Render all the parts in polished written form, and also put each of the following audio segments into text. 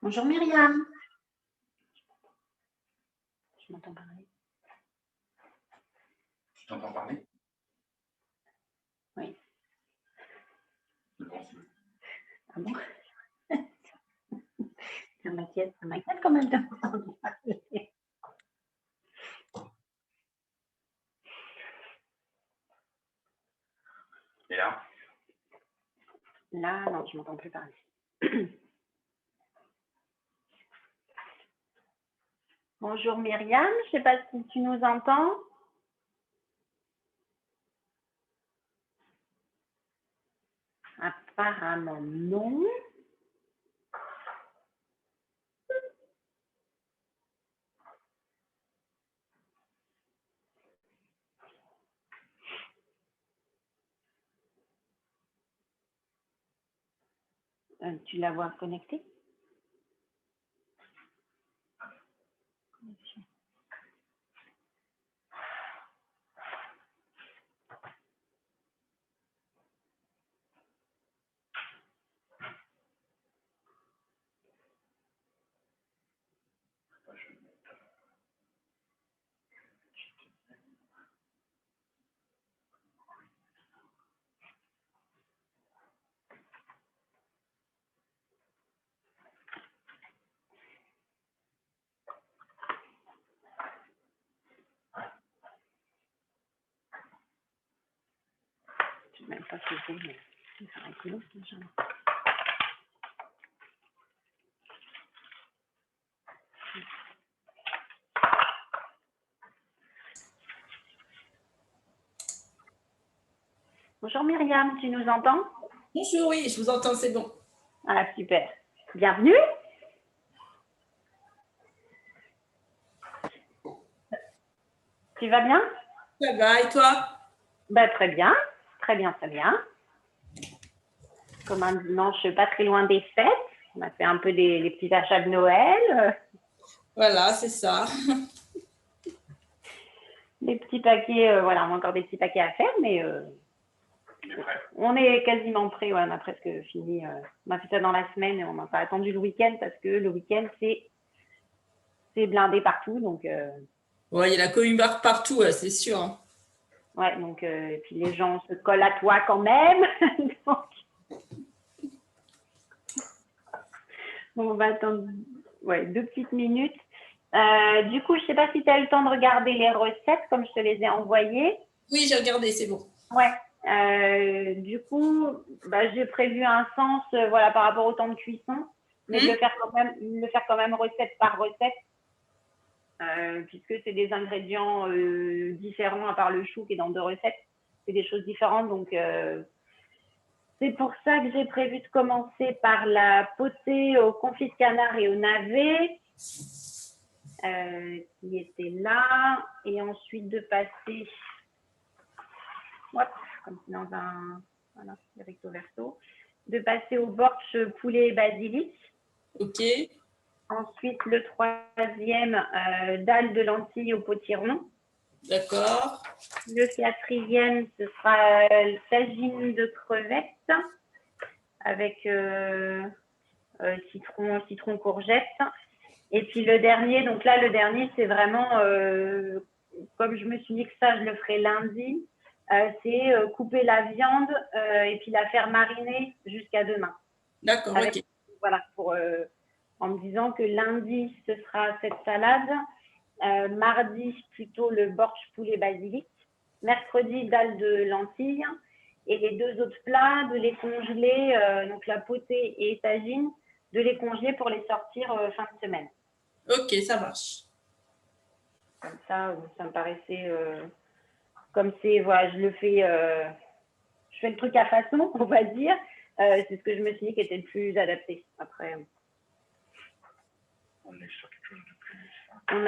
Bonjour Myriam. Je m'entends parler. Tu t'entends parler? Oui. Ah bon? Ça m'inquiète quand même de m'entendre parler. Et là? Là, non, je m'entends plus parler. Bonjour Myriam, je ne sais pas si tu nous entends. Apparemment non. Tu la vois connectée? Je ne sais même pas ce que c'est, mais c'est rigolo. Bonjour Myriam, tu nous entends? Bonjour, oui, je vous entends, c'est bon. Ah, super. Bienvenue. Tu vas bien? Ça va, et toi? Bah, très bien, très bien, très bien. Comme un dimanche pas très loin des fêtes, on a fait un peu les petits achats de Noël. Voilà, c'est ça. Les petits paquets, voilà, on a encore des petits paquets à faire, mais on est quasiment prêt. Ouais, on a presque fini. On a fait ça dans la semaine et on n'a pas attendu le week-end parce que le week-end, c'est blindé partout. Donc, Ouais, il y a la communibarque partout, c'est sûr. Hein. ouais, donc, et puis les gens se collent à toi quand même. Donc, on va attendre 2 petites minutes. Du coup, je ne sais pas si tu as eu le temps de regarder les recettes comme je te les ai envoyées. Oui, j'ai regardé, c'est bon. Ouais. Du coup, j'ai prévu un sens voilà, par rapport au temps de cuisson, mais de le faire quand même recette par recette, puisque c'est des ingrédients différents à part le chou qui est dans 2 recettes. C'est des choses différentes, donc c'est pour ça que j'ai prévu de commencer par la potée au confit de canard et au navet, qui était là, et ensuite de passer, comme dans un, voilà, recto verso, de passer au bortsch poulet et basilic. Ok. Ensuite, le troisième, dalle de lentilles au potiron. D'accord. Le quatrième, ce sera tagine de crevettes avec citron, courgette. Et puis le dernier, donc là, le dernier, c'est vraiment, comme je me suis dit que ça, je le ferai lundi, c'est couper la viande et puis la faire mariner jusqu'à demain. D'accord, ok. Voilà, en me disant que lundi, ce sera cette salade, mardi, plutôt le bortsch poulet basilic, mercredi, dalle de lentilles, et les 2 autres plats, de les congeler, donc la potée et tagine, de les congeler pour les sortir fin de semaine. Ok, ça marche. Comme ça me paraissait, comme c'est, voilà, je fais le truc à façon, on va dire. C'est ce que je me suis dit qui était le plus adapté. Après. On est sur quelque chose de plus simple. On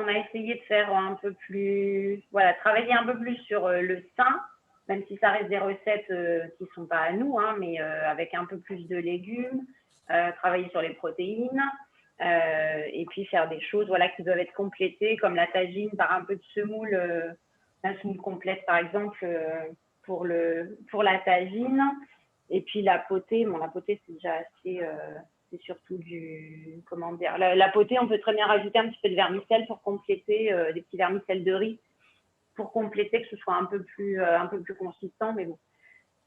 a essayé de faire un peu plus, voilà, travailler un peu plus sur le sain, même si ça reste des recettes qui ne sont pas à nous, hein, mais avec un peu plus de légumes, travailler sur les protéines, et puis faire des choses voilà, qui doivent être complétées, comme la tagine par un peu de semoule, la semoule complète par exemple, pour la tagine. Et puis la potée, bon, la potée c'est déjà assez, c'est surtout du, comment dire, la potée, on peut très bien rajouter un petit peu de vermicelle pour compléter, des petits vermicelles de riz, pour compléter, que ce soit un peu plus consistant, mais bon.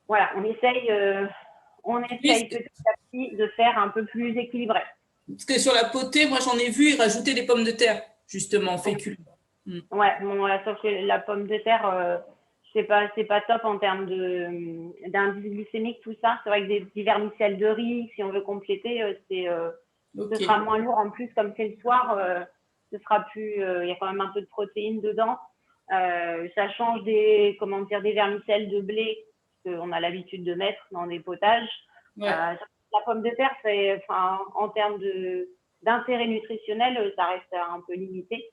Voilà, on essaye petit à petit de faire un peu plus équilibré. Parce que sur la potée, moi j'en ai vu, ils rajoutaient des pommes de terre, justement, fécule. Ouais, bon, voilà, sauf que la pomme de terre, c'est pas top en termes d'indice glycémique, tout ça. C'est vrai que des vermicelles de riz, si on veut compléter, ce sera moins lourd. En plus, comme c'est le soir, ce sera plus, il y a quand même un peu de protéines dedans. Ça change des vermicelles de blé qu'on a l'habitude de mettre dans des potages. Ouais. La pomme de terre, en termes d'intérêt nutritionnel, ça reste un peu limité.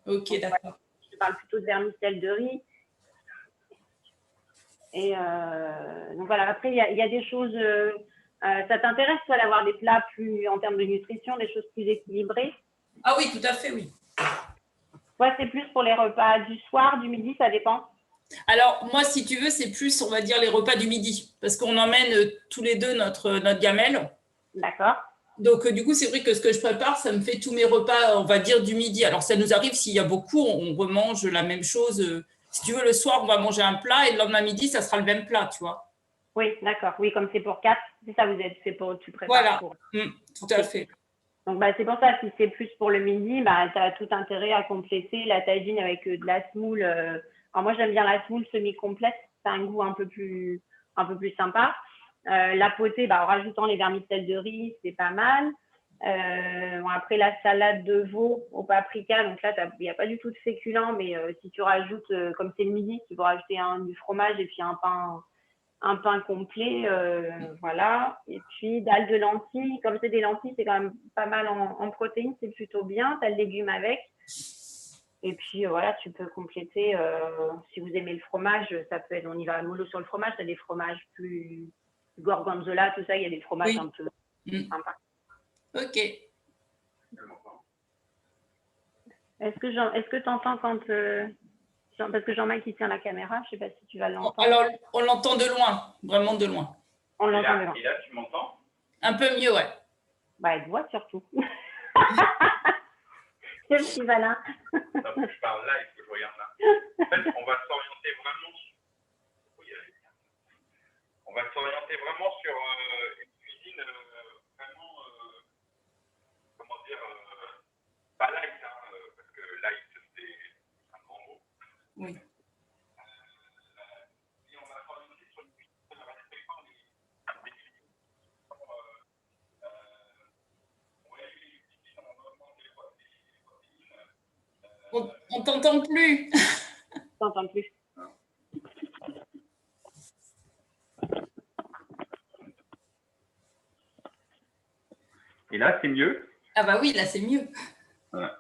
Ok, donc, d'accord. Je parle plutôt de vermicelles de riz. Et donc voilà, après, il y a des choses. Ça t'intéresse, toi, d'avoir des plats plus, en termes de nutrition, des choses plus équilibrées? Ah oui, tout à fait, oui. Ouais, c'est plus pour les repas du soir, du midi, ça dépend. Alors, moi, si tu veux, c'est plus, on va dire, les repas du midi, parce qu'on emmène tous les deux notre gamelle. D'accord. Donc, du coup, c'est vrai que ce que je prépare, ça me fait tous mes repas, on va dire, du midi. Alors, ça nous arrive, s'il y a beaucoup, on remange la même chose. Si tu veux, le soir, on va manger un plat et le lendemain midi, ça sera le même plat, tu vois. Oui, d'accord. Oui, comme c'est pour 4, c'est ça, tu prépares voilà. pour. Tout à fait. Donc, c'est pour ça, si c'est plus pour le midi, tu as tout intérêt à compléter la tagine avec de la semoule. Alors, moi, j'aime bien la semoule semi-complète. Ça a un goût un peu plus sympa. La potée, en rajoutant les vermicelles de riz, c'est pas mal. Après, la salade de veau au paprika, donc là, il n'y a pas du tout de féculent, mais si tu rajoutes, comme c'est le midi, tu peux rajouter du fromage et puis un pain complet, voilà. Et puis, dalle de lentilles. Comme c'est des lentilles, c'est quand même pas mal en protéines, c'est plutôt bien. Tu as le légume avec. Et puis, voilà, tu peux compléter. Si vous aimez le fromage, ça peut être, on y va mollo sur le fromage. Tu as des fromages plus gorgonzola, tout ça. Il y a des fromages un peu sympas. Ok. Est-ce que tu entends quand… parce que Jean-Marc, il tient la caméra. Je ne sais pas si tu vas l'entendre. Alors, on l'entend de loin, vraiment de loin. On l'entend de loin. Et là, tu m'entends? Un peu mieux, ouais. Elle te voit surtout. C'est le petit malin. Non, je parle là, il faut que je regarde là. En fait, on va s'orienter vraiment sur une cuisine vraiment, comment dire, pas light, parce que light, c'est un grand mot. Oui. Et on va s'orienter sur une cuisine respectant les On t'entend plus. On t'entend plus. Et là, c'est mieux? Ah bah oui, là, c'est mieux. Voilà.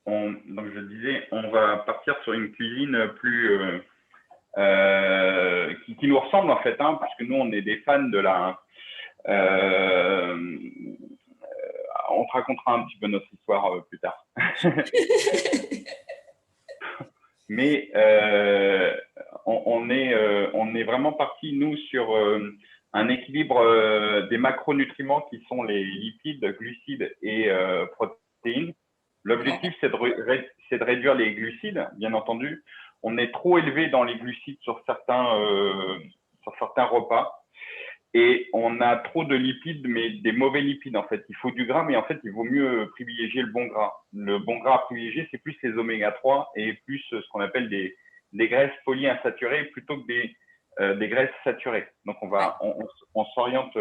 Donc, je disais, on va partir sur une cuisine plus… qui nous ressemble, en fait, parce que nous, on est des fans de la… on te racontera un petit peu notre histoire plus tard. Mais on est vraiment parti, nous, sur un équilibre des macronutriments qui sont les lipides, glucides et protéines. L'objectif, c'est de réduire les glucides, bien entendu. On est trop élevé dans les glucides sur certains repas. Et on a trop de lipides, mais des mauvais lipides, en fait. Il faut du gras, mais en fait, il vaut mieux privilégier le bon gras. Le bon gras à privilégier, c'est plus les oméga 3 et plus ce qu'on appelle des graisses polyinsaturées plutôt que des graisses saturées. Donc, on s'oriente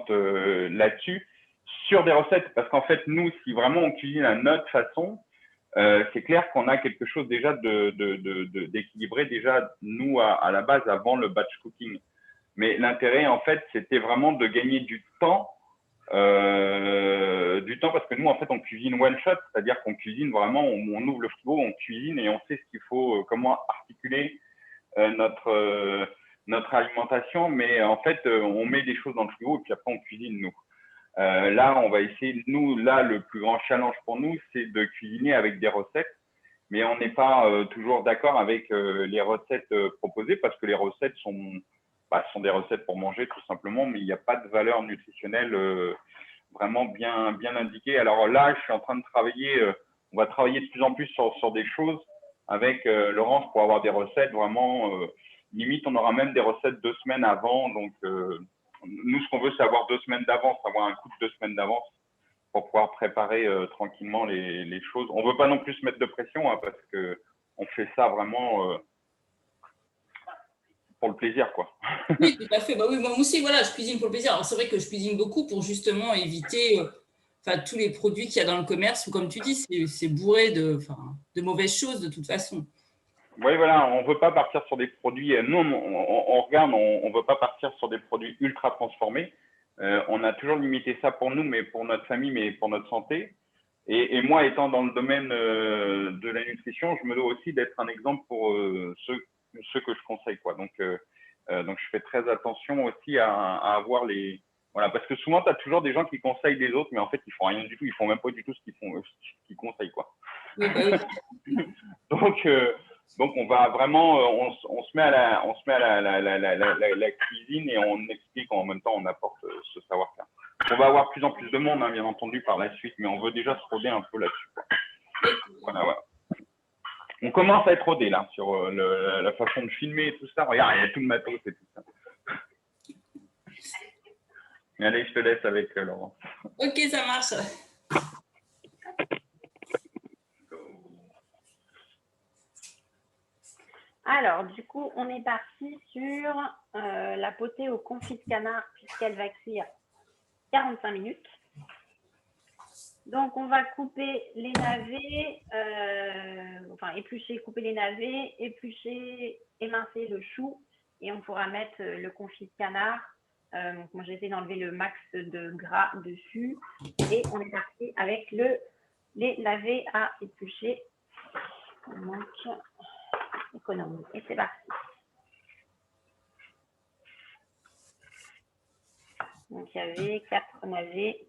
là-dessus sur des recettes. Parce qu'en fait, nous, si vraiment on cuisine à notre façon, c'est clair qu'on a quelque chose déjà d'équilibré, déjà, nous, à la base, avant le batch cooking. Mais l'intérêt, en fait, c'était vraiment de gagner du temps Du temps parce que nous, en fait, on cuisine one shot, c'est-à-dire qu'on cuisine vraiment, on ouvre le frigo, on cuisine et on sait ce qu'il faut, comment articuler notre alimentation. Mais en fait, on met des choses dans le frigo et puis après, on cuisine, nous. Là, on va essayer, nous, là, le plus grand challenge pour nous, c'est de cuisiner avec des recettes. Mais on n'est pas toujours d'accord avec les recettes proposées parce que les recettes sont des recettes pour manger tout simplement, mais il n'y a pas de valeur nutritionnelle vraiment bien indiquée. Alors là, je suis en train de travailler, on va travailler de plus en plus sur des choses avec Laurence pour avoir des recettes vraiment, limite, on aura même des recettes 2 semaines avant. Donc, nous, ce qu'on veut, c'est avoir 2 semaines d'avance, avoir un coup de 2 semaines d'avance pour pouvoir préparer tranquillement les choses. On ne veut pas non plus se mettre de pression hein, parce qu'on fait ça vraiment pour le plaisir, quoi. Oui, tout à fait. Bah oui, moi aussi, voilà, je cuisine pour le plaisir. Alors, c'est vrai que je cuisine beaucoup pour justement éviter tous les produits qu'il y a dans le commerce où, comme tu dis, c'est bourré de mauvaises choses de toute façon. Oui, voilà, on ne veut pas partir sur des produits. Nous, on regarde, on ne veut pas partir sur des produits ultra transformés. On a toujours limité ça pour nous, mais pour notre famille, mais pour notre santé. Et moi, étant dans le domaine de la nutrition, je me dois aussi d'être un exemple pour ceux que je conseille, quoi. Donc, je fais très attention aussi à avoir les… Voilà, parce que souvent, tu as toujours des gens qui conseillent des autres, mais en fait, ils font rien du tout. Ils font même pas du tout ce qu'ils conseillent, quoi. Oui, bah oui. Donc, on va vraiment, on se met à la cuisine et on explique en même temps, on apporte ce savoir-faire. On va avoir de plus en plus de monde, hein, bien entendu, par la suite, mais on veut déjà se roder un peu là-dessus. Voilà. On commence à être rodé là sur la façon de filmer et tout ça. Regarde, il y a tout le matos et tout ça. Allez, je te laisse avec Laurent. Ok, ça marche. Alors, du coup, on est parti sur la potée au confit de canard puisqu'elle va cuire 45 minutes. Donc, on va couper les navets, éplucher, couper les navets, éplucher, émincer le chou et on pourra mettre le confit de canard. Donc, moi, j'ai essayé d'enlever le max de gras dessus et on est parti avec les navets à éplucher. Donc, économie. Et c'est parti. Donc, il y avait 4 navets.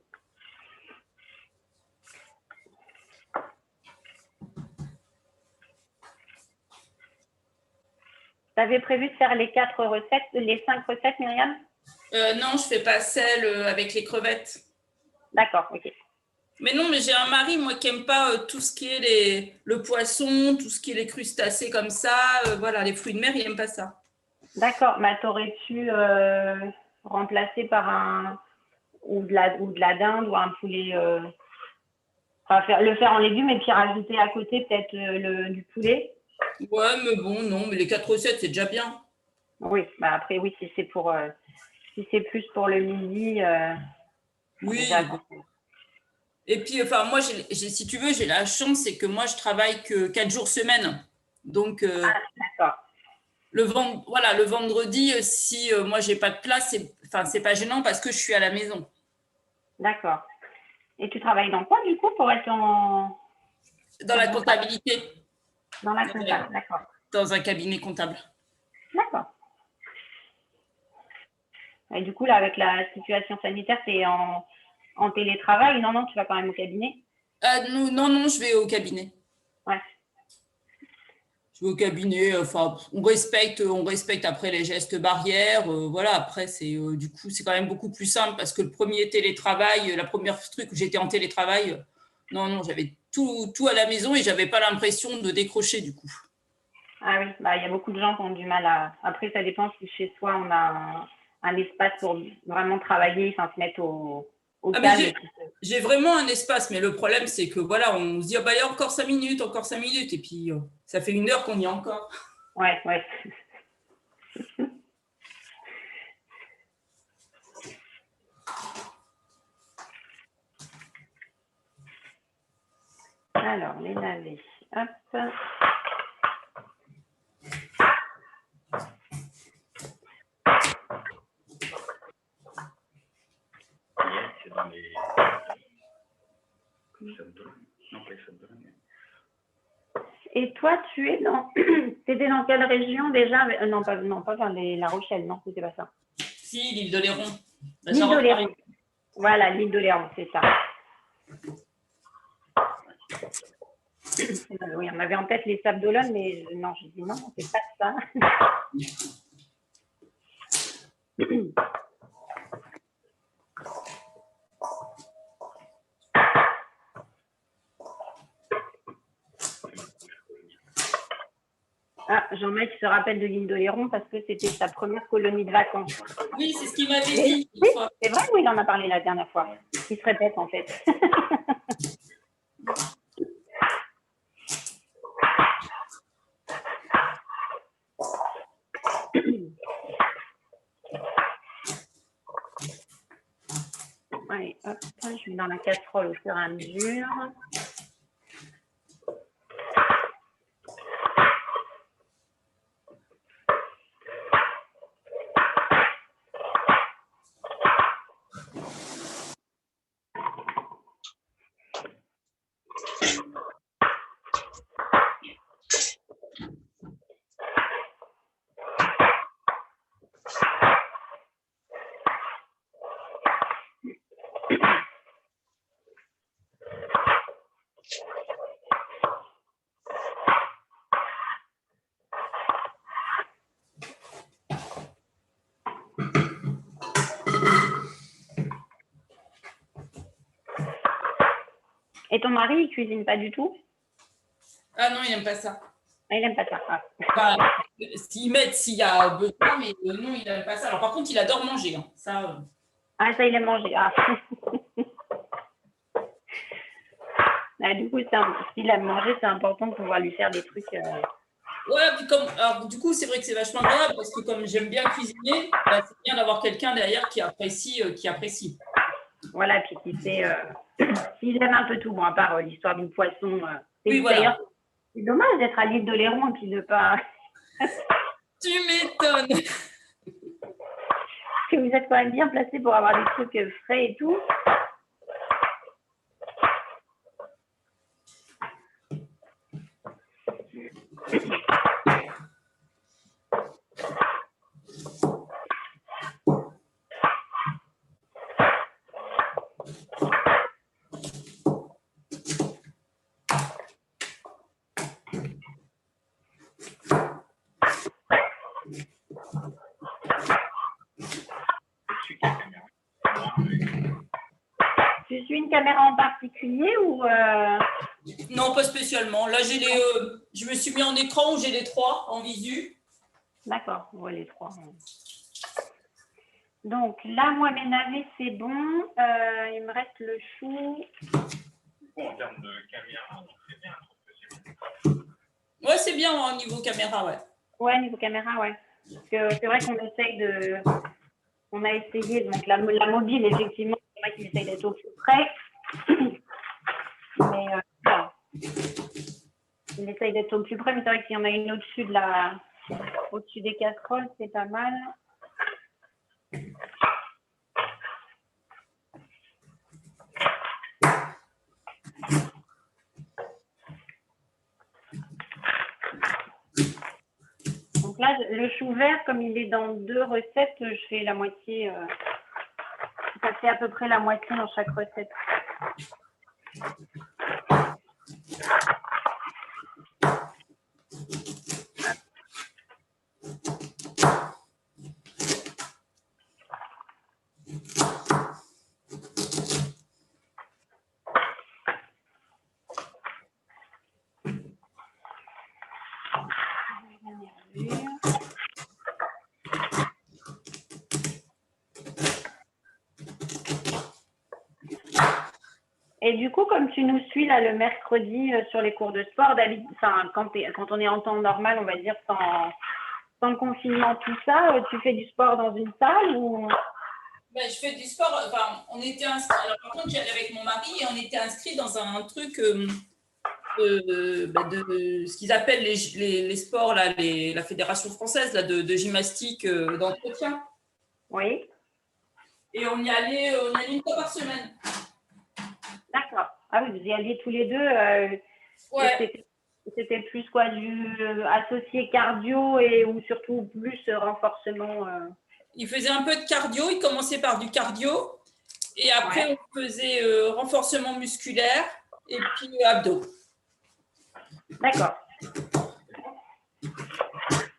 Tu avais prévu de faire les 5 recettes, Myriam? Non, je ne fais pas celle avec les crevettes. D'accord, ok. Mais non, mais j'ai un mari, moi, qui n'aime pas tout ce qui est le poisson, tout ce qui est les crustacés comme ça. Voilà, les fruits de mer, il n'aime pas ça. D'accord, mais t'aurais pu remplacer par de la dinde ou un poulet. Le faire en légumes et puis rajouter à côté peut-être du poulet. Ouais, mais bon, non, mais les 4 recettes, c'est déjà bien. Oui, bah après, oui, si c'est plus pour le midi. Oui. Déjà, et puis, moi, si tu veux, j'ai la chance, c'est que moi, je travaille que 4 jours semaine. Donc, d'accord. Le vendredi, si moi, j'ai pas de place, c'est pas gênant parce que je suis à la maison. D'accord. Et tu travailles dans quoi, du coup, pour être dans la comptabilité. Dans la comptabilité, d'accord. Dans un cabinet comptable. D'accord. Et du coup, là, avec la situation sanitaire, tu es en télétravail? Non, tu vas quand même au cabinet? Non, je vais au cabinet. Ouais. Je vais au cabinet, on respecte après les gestes barrières. Voilà, après, du coup, c'est quand même beaucoup plus simple parce que le premier télétravail, la première truc où j'étais en télétravail, non, j'avais tout à la maison et j'avais pas l'impression de décrocher du coup. Ah oui, il y a beaucoup de gens qui ont du mal à… Après, ça dépend si chez soi, on a un espace pour vraiment travailler, se mettre au calme. J'ai vraiment un espace, mais le problème, c'est que voilà, on se dit, il y a encore 5 minutes, et puis ça fait 1 heure qu'on y est encore. Ouais. Alors, les navets, hop. C'est dans enfin les abdominaux. Non, pas les abdominaux. Et toi, tu es dans, t'étais dans quelle région déjà? Non, pas vers La Rochelle, non, c'était pas ça. Si, l'île d'Oléron. L'île d'Oléron. Voilà, l'île d'Oléron, c'est ça. Oui, on avait en tête les Sables d'Olonne, mais non, j'ai dit non, c'est pas ça. Ah, Jean-Marc se rappelle de l'île d'Oléron parce que c'était sa première colonie de vacances. Oui, c'est ce qu'il m'avait dit. Oui, c'est vrai, oui, il en a parlé la dernière fois. Il se répète en fait. Allez, hop, je mets dans la casserole au fur et à mesure. Et ton mari, il cuisine pas du tout? Ah non, il n'aime pas ça. Ah, il n'aime pas ça. Ah. Bah, s'il y a besoin, mais non, il n'aime pas ça. Alors par contre, il adore manger. Hein. Ça, Ah, ça, il aime manger. Ah. Ah, du coup, s'il aime manger, c'est important de pouvoir lui faire des trucs. Ouais, puis alors, du coup, c'est vrai que c'est vachement agréable parce que comme j'aime bien cuisiner, bah, c'est bien d'avoir quelqu'un derrière qui apprécie, Voilà, puis qui sait. S'il aime un peu tout, bon, à part l'histoire du poisson. Oui, voilà. D'ailleurs, c'est dommage d'être à l'île d'Oléron et puis de pas. Tu m'étonnes. Que vous êtes quand même bien placé pour avoir des trucs frais et tout. Tu suis une caméra en particulier ou Non, pas spécialement. Là, je me suis mis en écran où j'ai les trois en visu. D'accord, on voit les trois. Donc là, moi, mes navets, c'est bon. Il me reste le chou. Bon, en termes de caméra, c'est bien. Ouais, c'est bien au niveau caméra, ouais. Ouais, niveau caméra, ouais. Parce que c'est vrai qu'on essaye de. On a essayé, donc la mobile, effectivement, c'est vrai qu'il essaye d'être au plus près. Mais voilà. Il essaye d'être au plus près, mais c'est vrai qu'il y en a une au-dessus des casseroles, c'est pas mal. Donc là, le chou vert, comme il est dans 2 recettes, je fais la moitié. Ça fait à peu près la moitié dans chaque recette. Et du coup, comme tu nous suis là le mercredi sur les cours de sport, quand on est en temps normal, on va dire sans le confinement, tout ça, tu fais du sport dans une salle ou... Ben, je fais du sport. Enfin, on était inscrits. Alors par contre, j'allais avec mon mari et on était inscrits dans un truc de ce qu'ils appellent les sports là, la fédération française là de gymnastique d'entretien. Oui. Et on y allait une fois par semaine. D'accord. Ah oui, vous y alliez tous les deux. Ouais. C'était plus quoi, du associé cardio ou surtout plus renforcement. Il faisait un peu de cardio. Il commençait par du cardio. Et après, Ouais. on faisait renforcement musculaire et puis abdos. D'accord.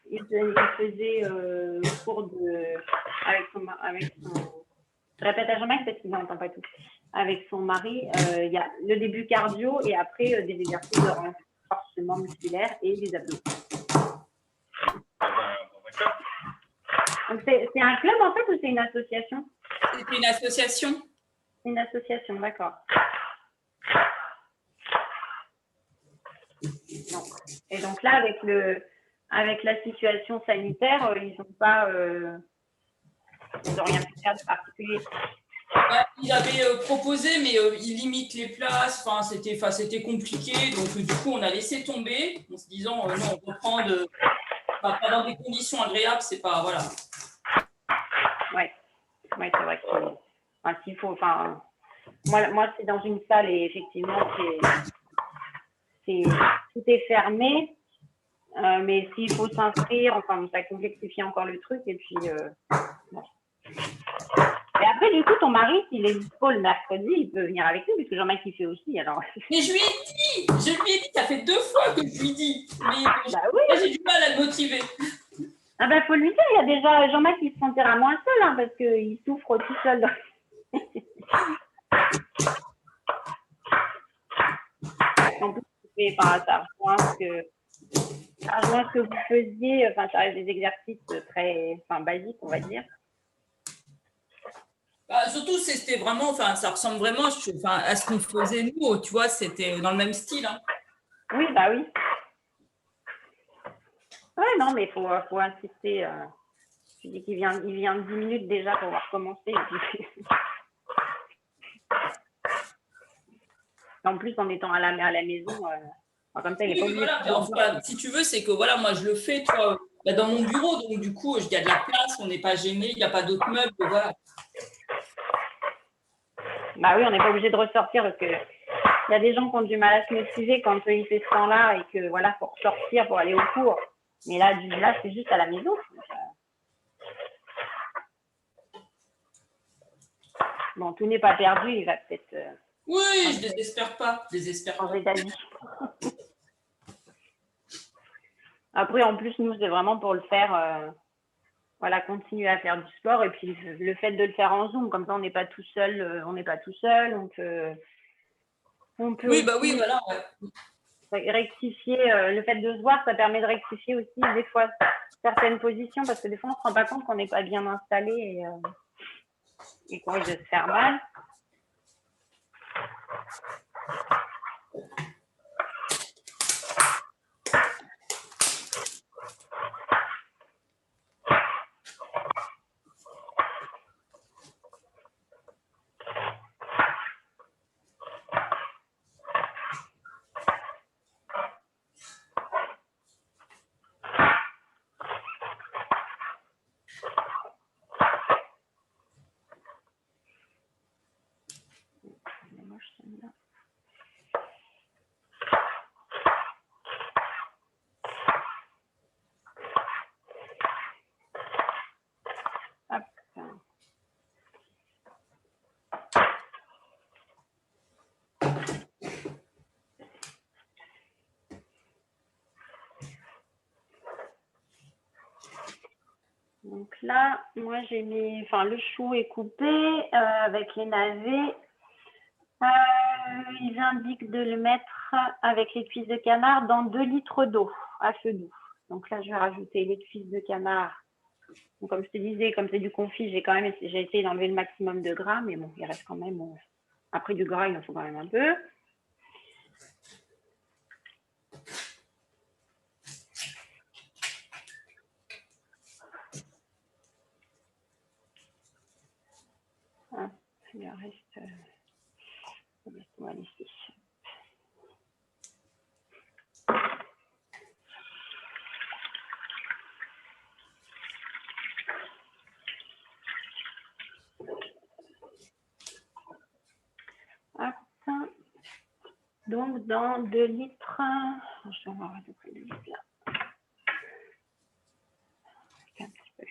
Il faisait cours avec son. Je répète à Jean-Marc parce qu'il n'entend pas tout. Avec son mari, il y a le début cardio et après des exercices de renforcement musculaire et des abdos. Donc c'est un club en fait ou c'est une association? C'est une association. Une association, d'accord. Et donc là, avec la situation sanitaire, ils n'ont rien pu faire de particulier. Ouais, il avait proposé, mais il limite les places. Enfin, c'était compliqué. Donc, du coup, on a laissé tomber en se disant non, on reprend pas dans des conditions agréables. C'est pas. Voilà. Ouais, c'est vrai que s'il faut. Enfin, moi c'est dans une salle et effectivement, tout est fermé. Mais s'il faut s'inscrire, enfin, ça complexifie encore le truc. Et puis, bon. Et après, du coup, ton mari, s'il est dispo le mercredi, il peut venir avec nous, puisque Jean-Marc il fait aussi. Alors. Mais je lui ai dit, ça fait 2 fois que je lui dis. Mais Bah oui. j'ai du mal à le motiver. Ah bah faut lui dire, il y a déjà Jean-Marc qui se sentira moins seul, hein, parce qu'il souffre tout seul. En plus, ça rejoint ce que vous faisiez, enfin, ça reste des exercices très basiques, on va dire. Bah, surtout, c'était vraiment, enfin, ça ressemble vraiment à ce qu'on faisait nous, tu vois, c'était dans le même style. Hein. Oui, bah oui. Ouais, non, mais il faut insister. Je dis qu'il vient 10 minutes déjà pour voir commencer. En plus, en étant à la maison, comme ça, il n'est pas obligé. Voilà, si tu veux, c'est que voilà, moi je le fais, toi, dans mon bureau, donc du coup, il y a de la place, on n'est pas gêné, il n'y a pas d'autres meubles, voilà. Bah oui, on n'est pas obligé de ressortir parce que il y a des gens qui ont du mal à se motiver quand il fait ce temps-là et que voilà, faut ressortir pour aller au cours. Mais là, c'est juste à la maison. Bon, tout n'est pas perdu, il va peut-être. Oui, je désespère pas. Changer d'avis. Après, en plus, nous, c'est vraiment pour le faire, continuer à faire du sport. Et puis, le fait de le faire en Zoom, comme ça, on n'est pas tout seul. On peut oui, bah oui, voilà. Ouais. Rectifier. Le fait de se voir, ça permet de rectifier aussi des fois certaines positions parce que des fois, on ne se rend pas compte qu'on n'est pas bien installé et qu'on risque de se faire mal. Donc là, moi j'ai mis, le chou est coupé avec les navets. Ils indiquent de le mettre avec les cuisses de canard dans 2 litres d'eau à feu doux. Donc là, je vais rajouter les cuisses de canard. Donc, comme je te disais, comme c'est du confit, j'ai essayé d'enlever le maximum de gras, mais bon, il reste quand même. Après du gras, il en faut quand même un peu. Il reste. Voilà, ici. Donc, dans 2 litres, je vais voir à peu près 2 litres là. Un petit peu.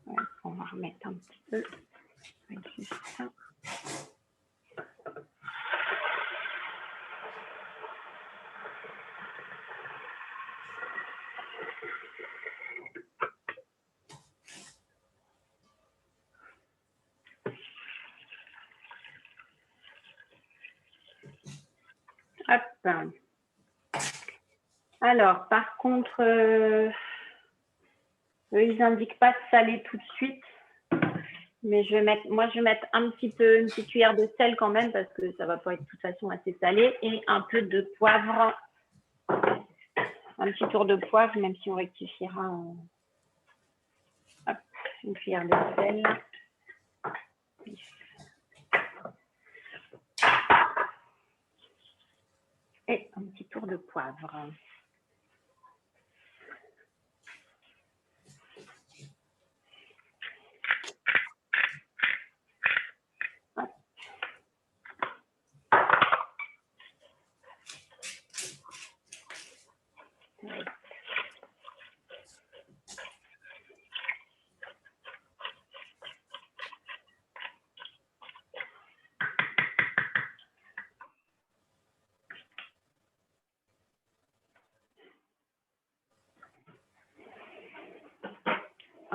Ouais, on va remettre un petit peu. Juste ça. Hop. Alors, par contre, eux, ils n'indiquent pas de saler tout de suite. Mais je vais mettre un petit peu, une petite cuillère de sel quand même, parce que ça ne va pas être de toute façon assez salé. Et un peu de poivre. Un petit tour de poivre, même si on rectifiera. Hop, une cuillère de sel. Et un petit tour de poivre.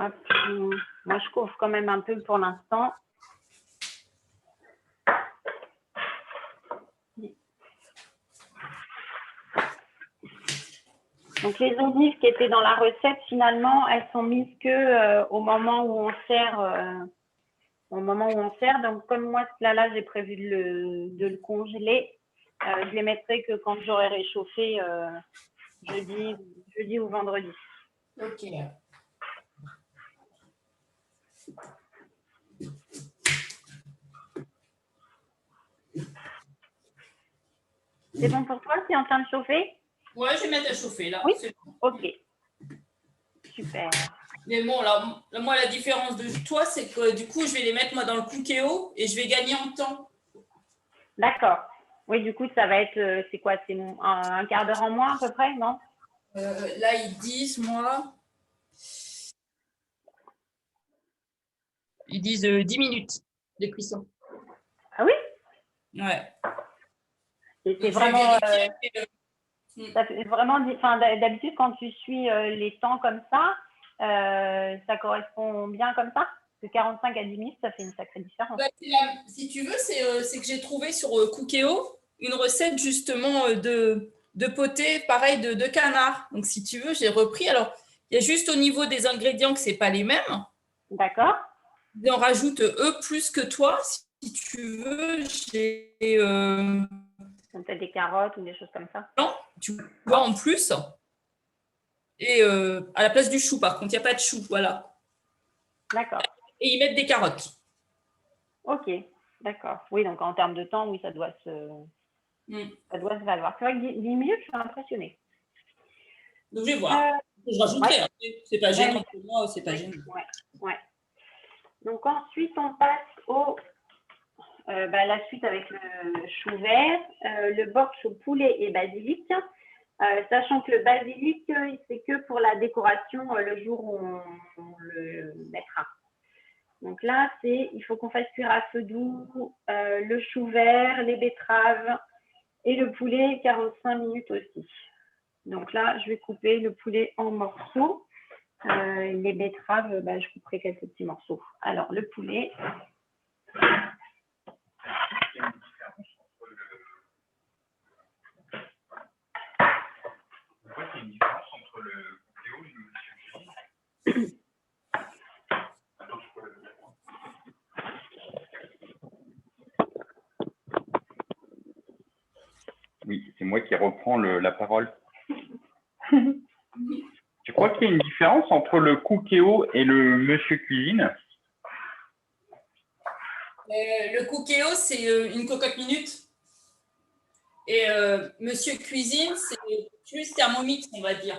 Hop. Moi, je couvre quand même un peu pour l'instant. Donc, les olives qui étaient dans la recette, finalement, elles sont mises que au moment où on sert. Donc, comme moi, ce plat-là, j'ai prévu de le congeler, je les mettrai que quand j'aurai réchauffé jeudi ou vendredi. Ok. C'est bon pour toi? C'est en train de chauffer? Ouais, je vais mettre à chauffer là. Oui. Bon. Ok. Super. Mais bon, là, moi, la différence de toi, c'est que du coup, je vais les mettre moi dans le Cookéo et je vais gagner en temps. D'accord. Oui, du coup, ça va être, c'est quoi? C'est un quart d'heure en moins à peu près, non? Là, ils disent, moi. Ils disent 10 minutes de cuisson. Ah oui? Ouais. C'est vraiment. Ça fait vraiment. Enfin, d'habitude, quand tu suis les temps comme ça correspond bien comme ça? De 45 à 10 minutes, ça fait une sacrée différence. Si tu veux, c'est que j'ai trouvé sur Cookéo une recette justement de poté, pareil, de canard. Donc, si tu veux, j'ai repris. Alors, il y a juste au niveau des ingrédients que ce n'est pas les mêmes. D'accord. Ils en rajoutent eux plus que toi. Si tu veux, j'ai. Peut-être des carottes ou des choses comme ça. Non, tu vois, en plus. Et à la place du chou, par contre, il n'y a pas de chou. Voilà. D'accord. Et ils mettent des carottes. Ok, d'accord. Oui, donc en termes de temps, oui, ça doit se valoir. C'est vrai que 10 minutes, je suis impressionnée. Donc, je vais voir. Je rajouterai. Ouais. C'est pas gênant pour moi, c'est pas gênant. Ouais. Donc, ensuite, on passe la suite avec le chou vert, le bortsch au poulet et basilic. Sachant que le basilic, c'est que pour la décoration le jour où on le mettra. Donc là, il faut qu'on fasse cuire à feu doux le chou vert, les betteraves et le poulet 45 minutes aussi. Donc là, je vais couper le poulet en morceaux. Les betteraves, je couperai quelques petits morceaux. Alors, le poulet. Pourquoi il y a une différence entre le Cookéo et le Monsieur Cuisine? Oui, c'est moi qui reprends la parole. Tu crois qu'il y a une différence entre le Cookéo et le Monsieur Cuisine? Le Cookéo, c'est une cocotte minute. Et Monsieur Cuisine, c'est plus Thermomix, on va dire.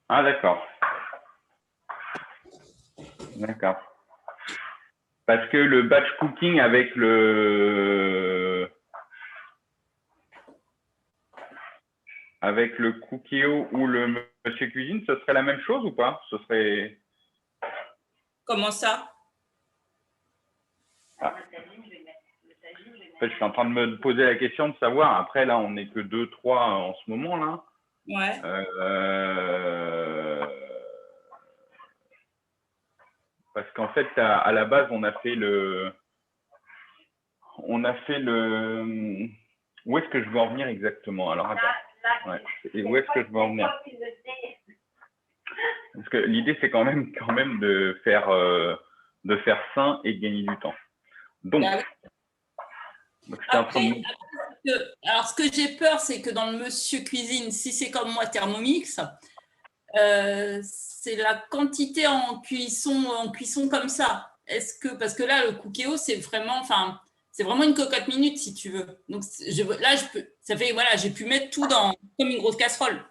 Ah, d'accord. D'accord. Parce que le batch cooking avec le Cookéo ou le Monsieur Cuisine, ce serait la même chose ou pas? Ce serait… Comment ça? En fait, je suis en train de me poser la question de savoir. Après, là, on n'est que 2-3 en ce moment, là. Ouais. Parce qu'en fait, à la base, on a fait le… Où est-ce que je veux en venir exactement? Alors, attends. Ouais. Et où est-ce que je veux en venir? Parce que l'idée, c'est quand même de faire sain et de gagner du temps. Donc, après, alors, ce que j'ai peur, c'est que dans le Monsieur Cuisine, si c'est comme moi, Thermomix, c'est la quantité en cuisson comme ça. Est-ce que, parce que là, le Cookéo, c'est vraiment une cocotte minute, si tu veux. Donc, là, j'ai pu mettre tout comme une grosse casserole.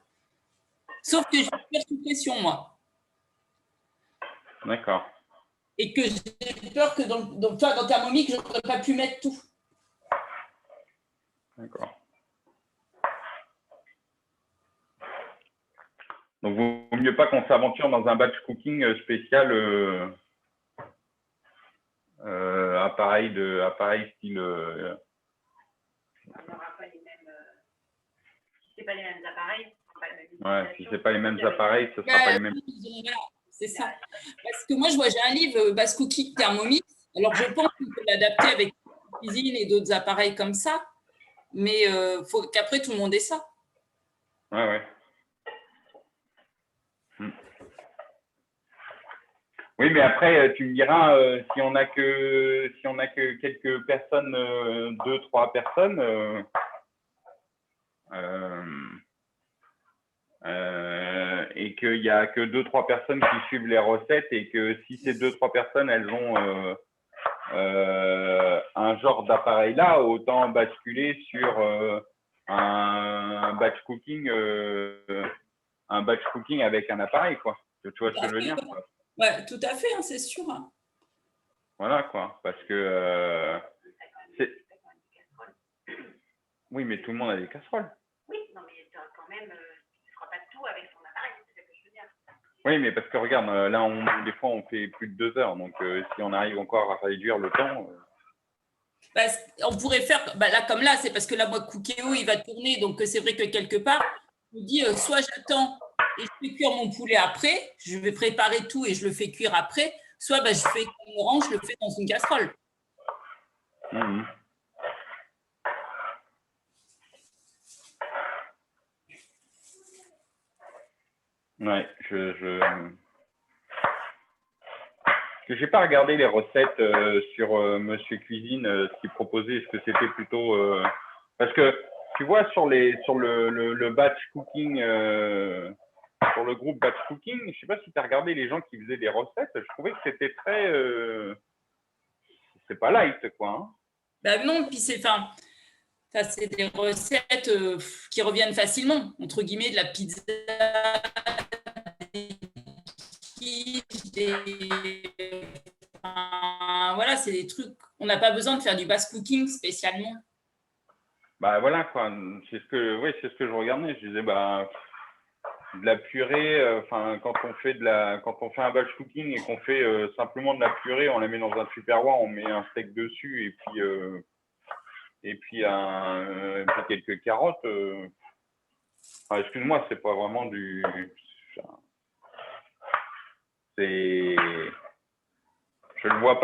Sauf que je vais faire sous pression, moi. D'accord. Et que j'ai peur que dans Thermomix, je n'aurais pas pu mettre tout. D'accord. Donc, il vaut mieux pas qu'on s'aventure dans un batch cooking spécial appareil style… On n'aura pas les mêmes… si ce n'est pas les mêmes appareils. Ouais, si ce n'est pas les mêmes appareils, ce ne sera pas les mêmes… C'est ça. Parce que moi, j'ai un livre, Bass Cooking Thermomix. Alors, je pense qu'on peut l'adapter avec la cuisine et d'autres appareils comme ça. Mais il faut qu'après, tout le monde ait ça. Ouais, ouais. Oui, mais après, tu me diras, si on n'a que quelques personnes, 2-3 personnes, et qu'il n'y a que 2-3 personnes qui suivent les recettes, et que si ces 2-3 personnes, elles ont un genre d'appareil là, autant basculer sur un batch cooking avec un appareil, quoi. Tu vois ce que je veux dire, quoi. Ouais, tout à fait, hein, c'est sûr. Hein. Voilà, quoi, parce que oui, mais tout le monde a des casseroles. Oui, non, mais quand même, tu ne feras pas tout avec son appareil, c'est ce que je veux dire. Oui, mais parce que regarde, là, des fois, on fait plus de 2 heures, donc si on arrive encore à réduire le temps… On pourrait faire, là comme là, c'est parce que là, moi, Cookéo, il va tourner, donc c'est vrai que quelque part, je me dis, soit j'attends et je fais cuire mon poulet après, je vais préparer tout et je le fais cuire après, soit je fais comme orange, je le fais dans une casserole. Mmh. Ouais, j'ai pas regardé les recettes sur Monsieur Cuisine, ce qu'il proposait. Est-ce que c'était plutôt… parce que tu vois, sur le batch cooking, sur le groupe batch cooking, je sais pas si tu as regardé les gens qui faisaient des recettes. Je trouvais que c'était très… c'est pas light, quoi. Hein. Non, puis c'est des recettes qui reviennent facilement, entre guillemets, de la pizza, voilà, c'est des trucs, on n'a pas besoin de faire du bass cooking spécialement. Bah voilà, quoi. C'est ce que je regardais. Je disais, de la purée, quand on fait un batch cooking et qu'on fait simplement de la purée, on la met dans un tupperware, on met un steak dessus et puis quelques carottes. Excuse-moi, c'est pas vraiment du… Je le vois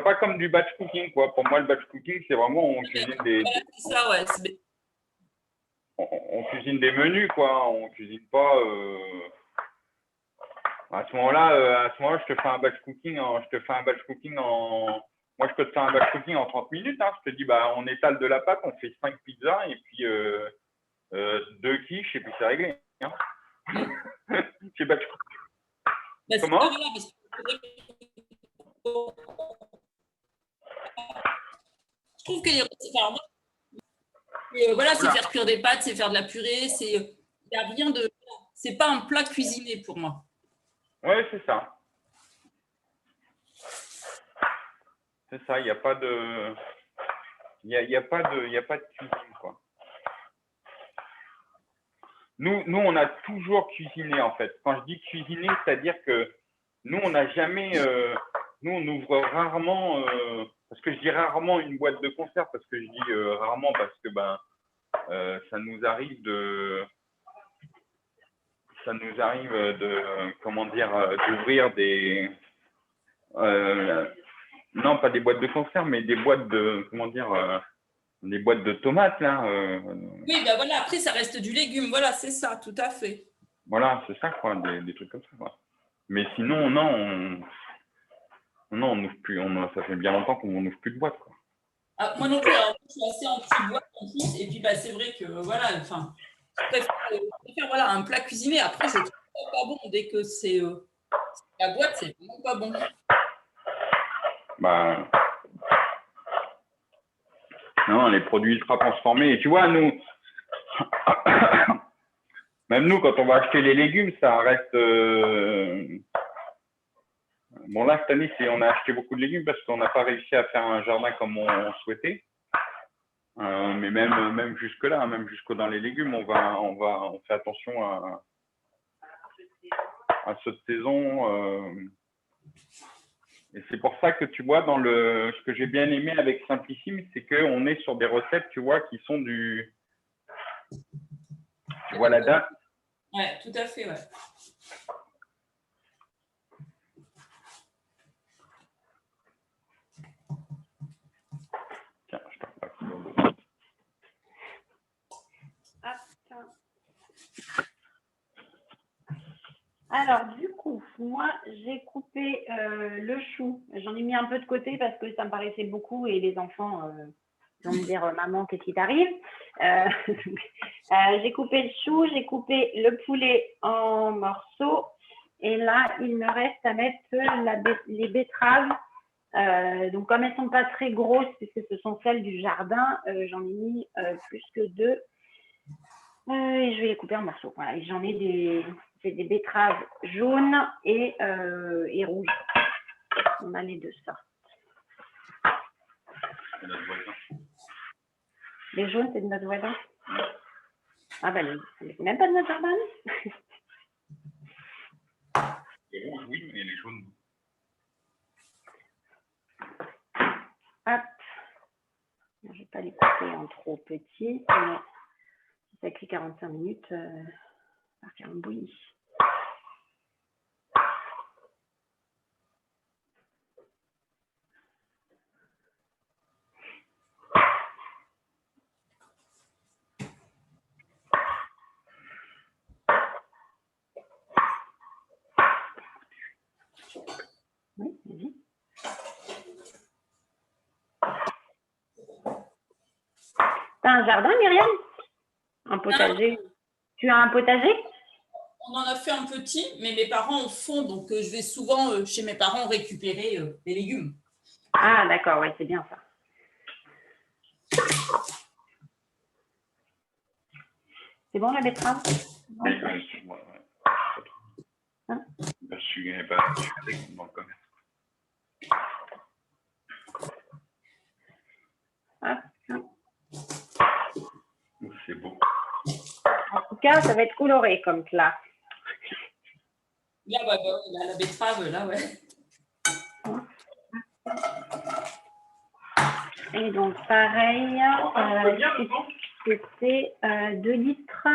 pas comme du batch cooking, quoi. Pour moi, le batch cooking, c'est vraiment on cuisine des… C'est ça, ouais. On cuisine des menus, quoi. On cuisine pas… À ce moment-là, je te fais un batch cooking moi, je peux te faire un batch cooking en 30 minutes. Hein. Je te dis, on étale de la pâte, on fait 5 pizzas et puis 2 quiches et puis c'est réglé. Hein. C'est batch cooking. Comment? Je trouve que les recettes, alors, voilà, c'est faire cuire des pâtes, c'est faire de la purée, il n'y a rien de, c'est pas un plat cuisiné pour moi. Oui, c'est ça. C'est ça, il n'y a pas de... Il y a pas de cuisine, quoi. Nous, on a toujours cuisiné, en fait. Quand je dis cuisiner, c'est-à-dire que nous, on n'a jamais... nous, on ouvre rarement... parce que je dis rarement une boîte de conserve, parce que je dis rarement parce que ça nous arrive de... Ça nous arrive comment dire, d'ouvrir des... non, pas des boîtes de conserve, mais des boîtes de... Comment dire des boîtes de tomates, là. Oui, ben voilà, après, ça reste du légume. Voilà, c'est ça, tout à fait. Voilà, c'est ça, quoi, des trucs comme ça, quoi. Mais sinon, non, on n'ouvre plus. Ça fait bien longtemps qu'on n'ouvre plus de boîte, quoi. Ah, moi non plus, alors, je suis assez anti-boîte en plus. Et puis, bah, c'est vrai que, voilà, enfin, je préfère, voilà, un plat cuisiné. Après, je trouve ça pas bon. Dès que c'est la boîte, c'est vraiment pas bon. Bah, non, les produits ultra transformés. Et tu vois, nous, même nous, quand on va acheter les légumes, ça reste. Bon, là, cette année, on a acheté beaucoup de légumes parce qu'on n'a pas réussi à faire un jardin comme on souhaitait. Mais même jusque-là, même jusque dans les légumes, on fait attention à cette saison. Et c'est pour ça que tu vois, ce que j'ai bien aimé avec Simplissime, c'est qu'on est sur des recettes, tu vois, qui sont du. Tu vois la date? Ouais, tout à fait, ouais. Tiens, je te repasse. Alors, du coup, moi, j'ai coupé le chou. J'en ai mis un peu de côté parce que ça me paraissait beaucoup et les enfants vont me dire « Maman, qu'est-ce qui t'arrive ?» J'ai coupé le chou, j'ai coupé le poulet en morceaux. Et là, il me reste à mettre les betteraves. Donc, comme elles ne sont pas très grosses, puisque ce sont celles du jardin, j'en ai mis plus que 2. Et je vais les couper en morceaux. Voilà. Et j'en ai des betteraves jaunes et rouges. On a les deux sortes. Les jaunes, c'est de notre voisin. Ah ben, c'est même pas de notre jardin. Les rouges, oui, mais les jaunes. Hop. Je ne vais pas les couper en trop petits. Mais si ça cuit 45 minutes, ça va faire une bouillie. Oui, vas-y. T'as un jardin, Myriam? Un potager? Tu as un potager? On en a fait un petit, mais mes parents en font, donc je vais souvent chez mes parents récupérer les légumes. Ah, d'accord, ouais, c'est bien ça. C'est bon la betterave? Oui, ouais. Hein? Je suis dans le commerce. C'est beau. En tout cas, ça va être coloré comme plat. Là, la betterave, là, ouais. Et donc, pareil, c'était 2 litres,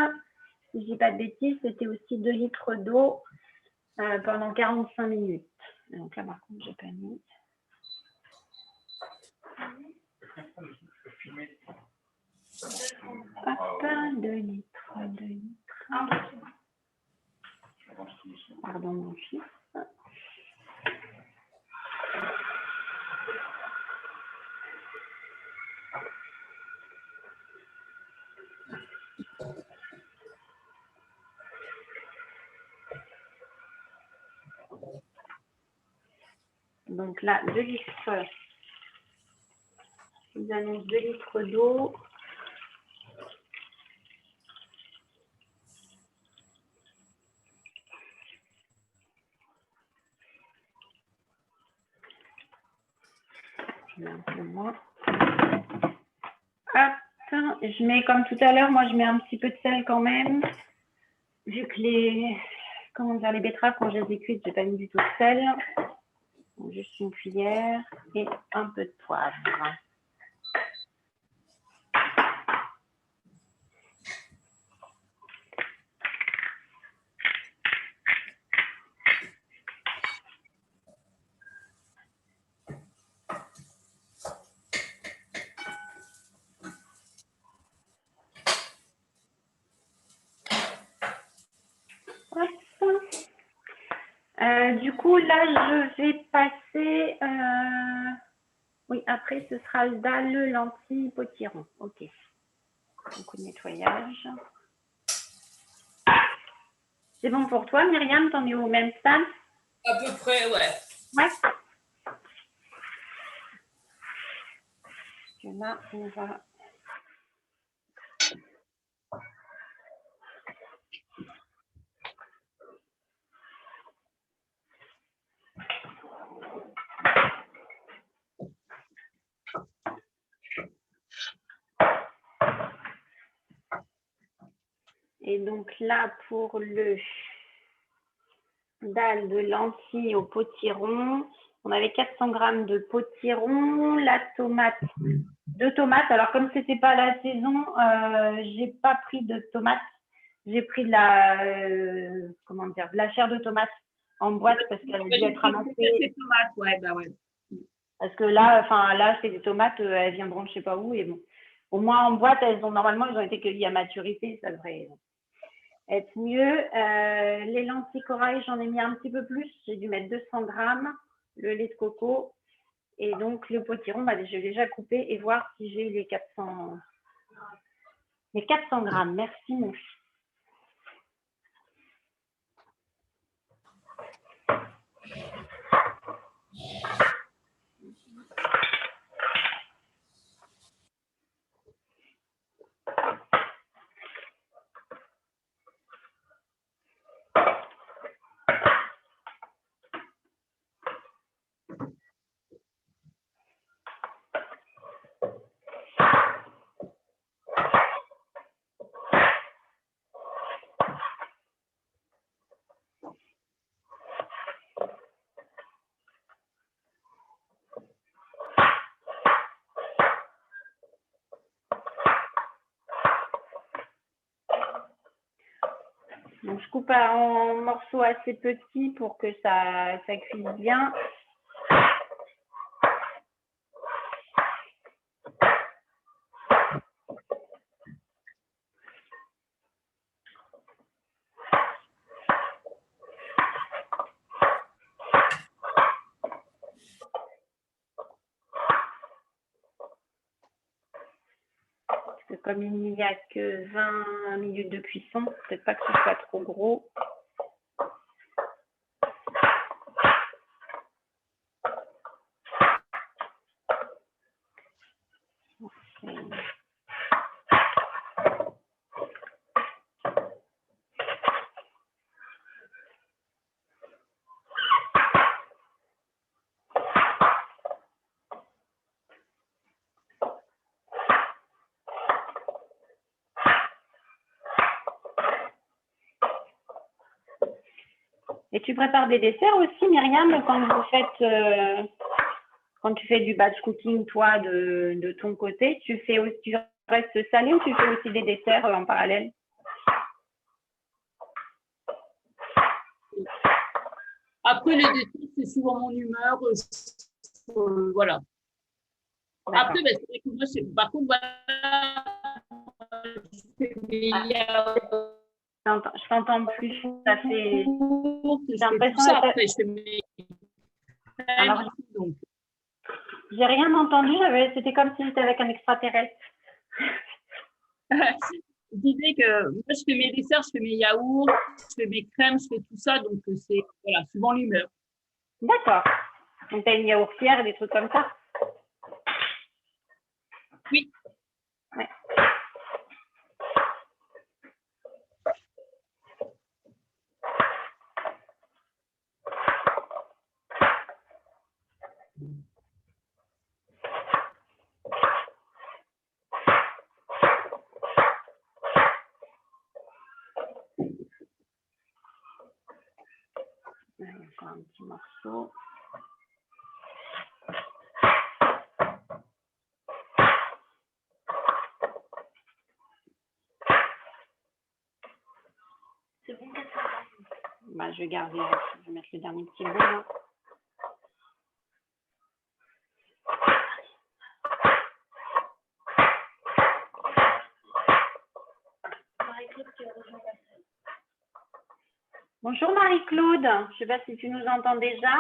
si je dis pas de bêtises, c'était aussi 2 litres d'eau pendant 45 minutes. Donc là, par contre, j'ai pas mis. Hop, 2 litres, 2 litres. Pardon, mon fils. Donc là, 2 litres Je vous annonce 2 litres d'eau. Je mets un peu moins. Hop, je mets comme tout à l'heure, moi je mets un petit peu de sel quand même. Vu que les betteraves, quand je les ai cuites, je n'ai pas mis du tout de sel. Donc, juste une cuillère et un peu de poivre. Du coup, là, je vais passer. Oui, après, ce sera le dalle, lentilles, potiron. OK. Beaucoup de nettoyage. C'est bon pour toi, Myriam? T'en es au même stade? À peu près, ouais. Ouais. Et là, on va. Et donc là, pour le dalle de lentilles au potiron, on avait 400 g de potiron, la tomate, 2 tomates. Alors, comme ce n'était pas la saison, je n'ai pas pris de tomates. J'ai pris de la chair de tomate en boîte parce qu'elle a dû être ramassée. Tomates, ouais, bah ouais. Parce que là, c'est des tomates, elles viendront de je ne sais pas où. Et bon, au moins en boîte, normalement, elles ont été cueillies à maturité. Ça devrait être mieux. Les lentilles corail, j'en ai mis un petit peu plus. J'ai dû mettre 200 g. Le lait de coco. Et donc, le potiron, je vais déjà couper et voir si j'ai les 400 grammes. Merci, mon fils. Donc, je coupe en morceaux assez petits pour que ça cuise bien. Parce que comme il n'y a que 20 minutes de cuisson, peut-être pas que ce soit trop gros. Et tu prépares des desserts aussi, Myriam, quand tu fais du batch cooking, toi, de ton côté, tu restes salé ou tu fais aussi des desserts en parallèle? Après, les desserts, c'est souvent mon humeur. Voilà. Après, c'est vrai que moi, par contre, voilà, je fais mes yaourts. Je t'entends plus. Ça fait. J'ai l'impression que après, je fais mes. Alors, j'ai rien entendu. C'était comme si j'étais avec un extraterrestre. Je disais que moi, je fais mes desserts, je fais mes yaourts, je fais mes crèmes, je fais tout ça. Donc, c'est souvent l'humeur. D'accord. Donc, tu as une yaourtière et des trucs comme ça? Oui. Ouais. Il y a encore un petit morceau. C'est bon, Bah, je vais garder, je vais mettre le dernier petit bout là. Marie-Claude qui a rejoint la salle. Bonjour Marie-Claude, je ne sais pas si tu nous entends déjà.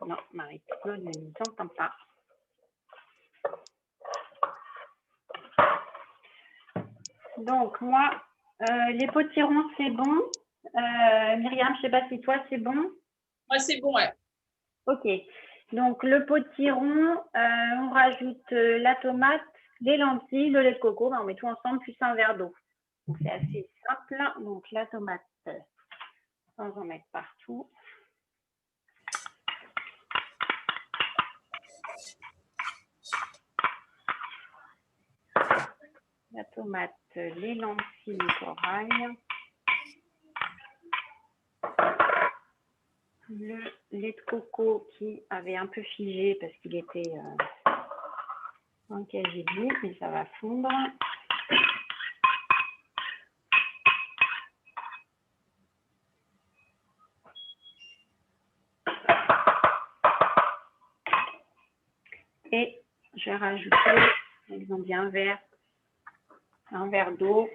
Non, Marie-Claude ne nous entend pas. Donc, moi, les potirons, c'est bon. Myriam, je ne sais pas si toi, c'est bon. Moi, c'est bon, ouais. Ok. Donc, le potiron, on rajoute la tomate, les lentilles, le lait de coco. Ben, on met tout ensemble, plus un verre d'eau. Donc, c'est assez simple. Donc, la tomate, sans en mettre partout. La tomate, les lentilles corail. Le lait de coco qui avait un peu figé parce qu'il était en KGB, mais ça va fondre. Et je vais rajouter, ils ont dit un verre d'eau.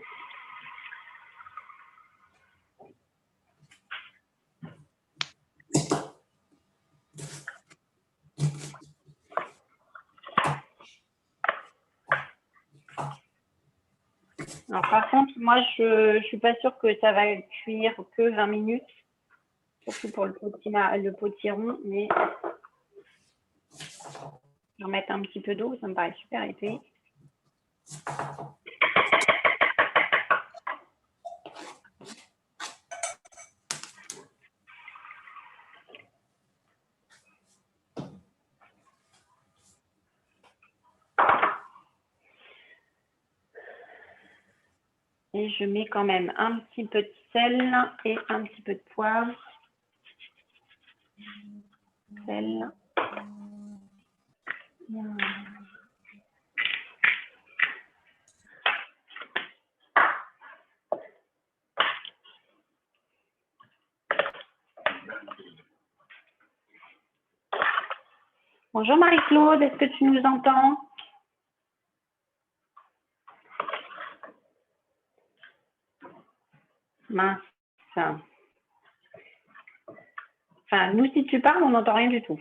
Alors par contre, moi je suis pas sûre que ça va cuire que 20 minutes, surtout pour le potiron, mais je vais remettre un petit peu d'eau, ça me paraît super épais. Et je mets quand même un petit peu de sel et un petit peu de poivre. Sel. Bonjour Marie-Claude, est-ce que tu nous entends? Mince. Enfin, nous, si tu parles, on n'entend rien du tout.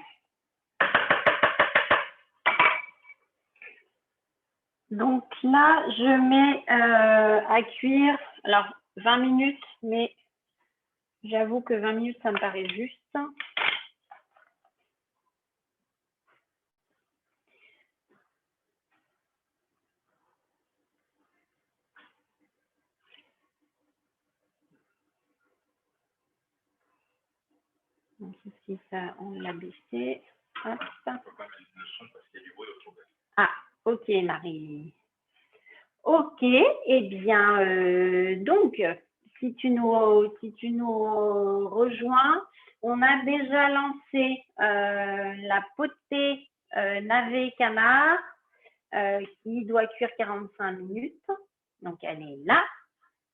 Donc là, je mets à cuire, alors 20 minutes, mais j'avoue que 20 minutes, ça me paraît juste. Donc ici, ça, on l'a baissé. Hop. Ah, ok Marie. Ok, eh bien, donc, si tu nous rejoins, on a déjà lancé la potée navet canard qui doit cuire 45 minutes. Donc, elle est là,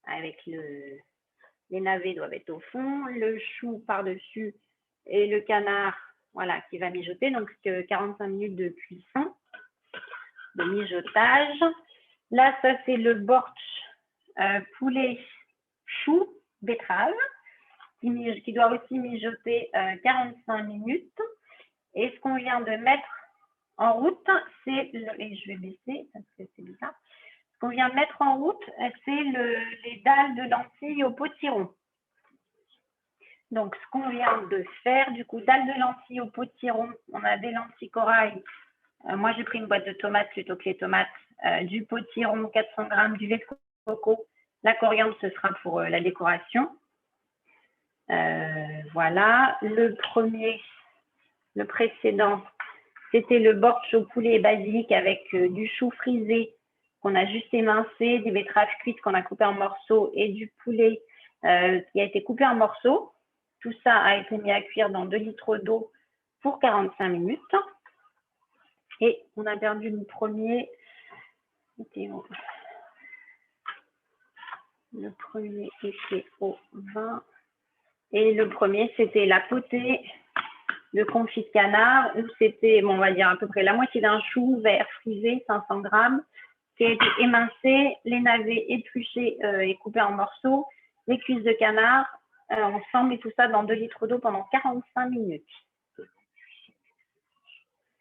avec les navets doivent être au fond, le chou par-dessus et le canard, voilà, qui va mijoter. Donc, 45 minutes de cuisson, de mijotage. Là, ça, c'est le bortsch poulet chou betterave qui doit aussi mijoter 45 minutes. Et ce qu'on vient de mettre en route, c'est, et je vais baisser parce que c'est bizarre, ce qu'on vient de mettre en route, c'est les dalles de lentilles au potiron. Donc, ce qu'on vient de faire, du coup, dalles de lentilles au potiron, on a des lentilles corail. Moi, j'ai pris une boîte de tomates plutôt que les tomates. Du potiron, 400 g, du lait de coco. La coriandre, ce sera pour la décoration. Voilà. Le précédent, c'était le bortsch au poulet et basilic avec du chou frisé qu'on a juste émincé, des betteraves cuites qu'on a coupées en morceaux et du poulet qui a été coupé en morceaux. Tout ça a été mis à cuire dans 2 litres d'eau pour 45 minutes. Et on a perdu le premier. Le premier était au vin. Et le premier, c'était la potée de confit de canard, où c'était, bon, on va dire à peu près la moitié d'un chou vert frisé, 500 g, qui a été émincé, les navets épluchés et coupés en morceaux, les cuisses de canard, ensemble et tout ça dans 2 litres d'eau pendant 45 minutes.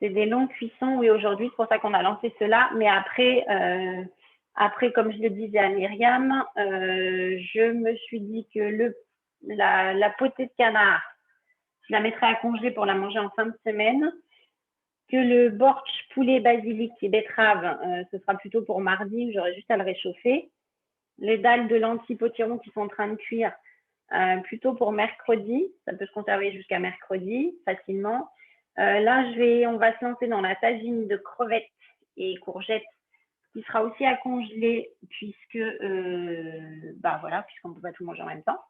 C'est des longues cuissons, oui, aujourd'hui, c'est pour ça qu'on a lancé cela. Mais après, comme je le disais à Myriam, je me suis dit que la potée de canard, je la mettrai à congeler pour la manger en fin de semaine. Que le bortsch poulet basilic et betterave, ce sera plutôt pour mardi, j'aurai juste à le réchauffer. Les dalles de lentilles potiron qui sont en train de cuire, plutôt pour mercredi. Ça peut se conserver jusqu'à mercredi facilement. Là, on va se lancer dans la tagine de crevettes et courgettes qui sera aussi à congeler puisque, voilà, puisqu'on ne peut pas tout manger en même temps.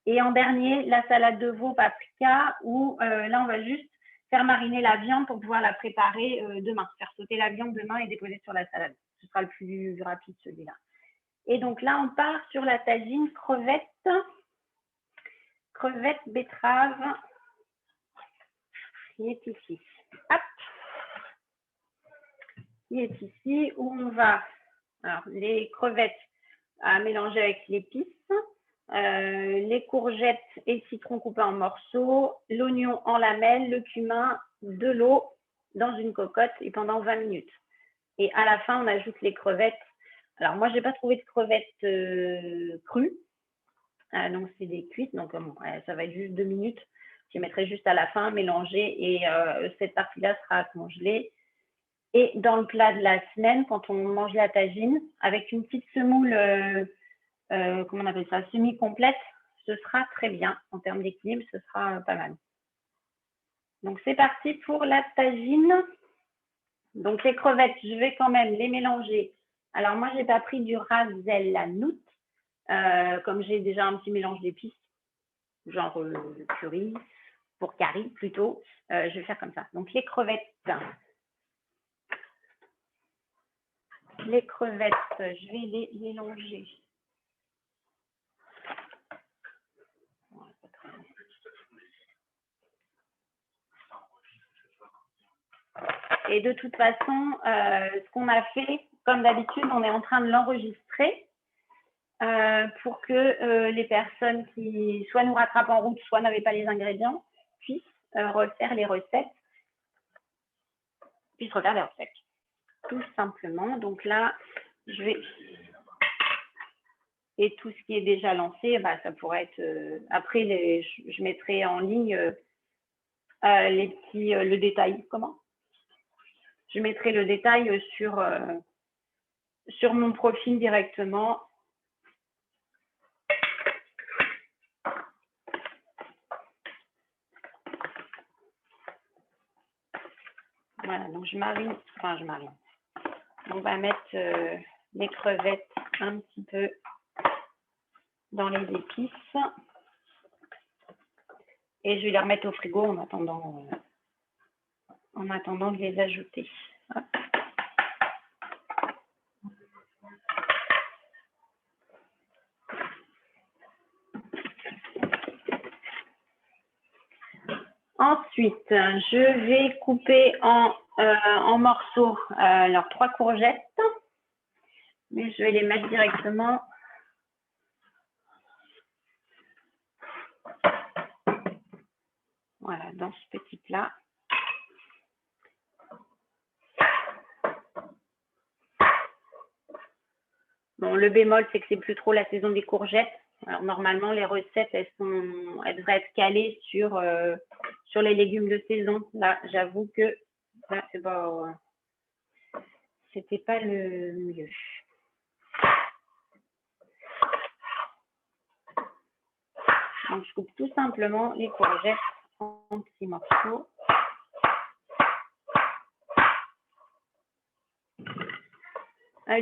Et en dernier, la salade de veau paprika où là, on va juste faire mariner la viande pour pouvoir la préparer demain. Faire sauter la viande demain et déposer sur la salade. Ce sera le plus rapide celui-là. Et donc là, on part sur la tagine crevettes, betterave, qui est ici. Hop. Qui est ici, où on va, alors les crevettes à mélanger avec l'épice, les courgettes et le citron coupés en morceaux, l'oignon en lamelles, le cumin, de l'eau dans une cocotte et pendant 20 minutes. Et à la fin, on ajoute les crevettes. Alors moi, je n'ai pas trouvé de crevettes crues, donc c'est des cuites, donc bon, ça va être juste 2 minutes. Je les mettrai juste à la fin, mélanger et cette partie-là sera congelée. Et dans le plat de la semaine, quand on mange la tagine, avec une petite semoule, comment on appelle ça, semi-complète, ce sera très bien. En termes d'équilibre, ce sera pas mal. Donc, c'est parti pour la tagine. Donc, les crevettes, je vais quand même les mélanger. Alors, moi, je n'ai pas pris du Razel la Nout, comme j'ai déjà un petit mélange d'épices, genre curry, pour curry plutôt. Je vais faire comme ça. Donc, les crevettes. Les crevettes, je vais les mélanger. Et de toute façon, ce qu'on a fait, comme d'habitude, on est en train de l'enregistrer pour que les personnes qui soit nous rattrapent en route, soit n'avaient pas les ingrédients, puissent refaire les recettes. Tout simplement. Donc là, je vais... Et tout ce qui est déjà lancé, ça pourrait être... après, je mettrai en ligne le détail. Comment? Je mettrai le détail sur mon profil directement. Voilà, donc je marine. On va mettre les crevettes un petit peu dans les épices. Et je vais les remettre au frigo en attendant de les ajouter. Hop. Ensuite, je vais couper en morceaux leurs 3 courgettes. Mais je vais les mettre directement voilà, dans ce petit plat. Bon, le bémol, c'est que c'est plus trop la saison des courgettes. Alors, normalement, les recettes, elles devraient être calées sur les légumes de saison. Là, j'avoue que là, c'était pas le mieux. Donc, je coupe tout simplement les courgettes en petits morceaux.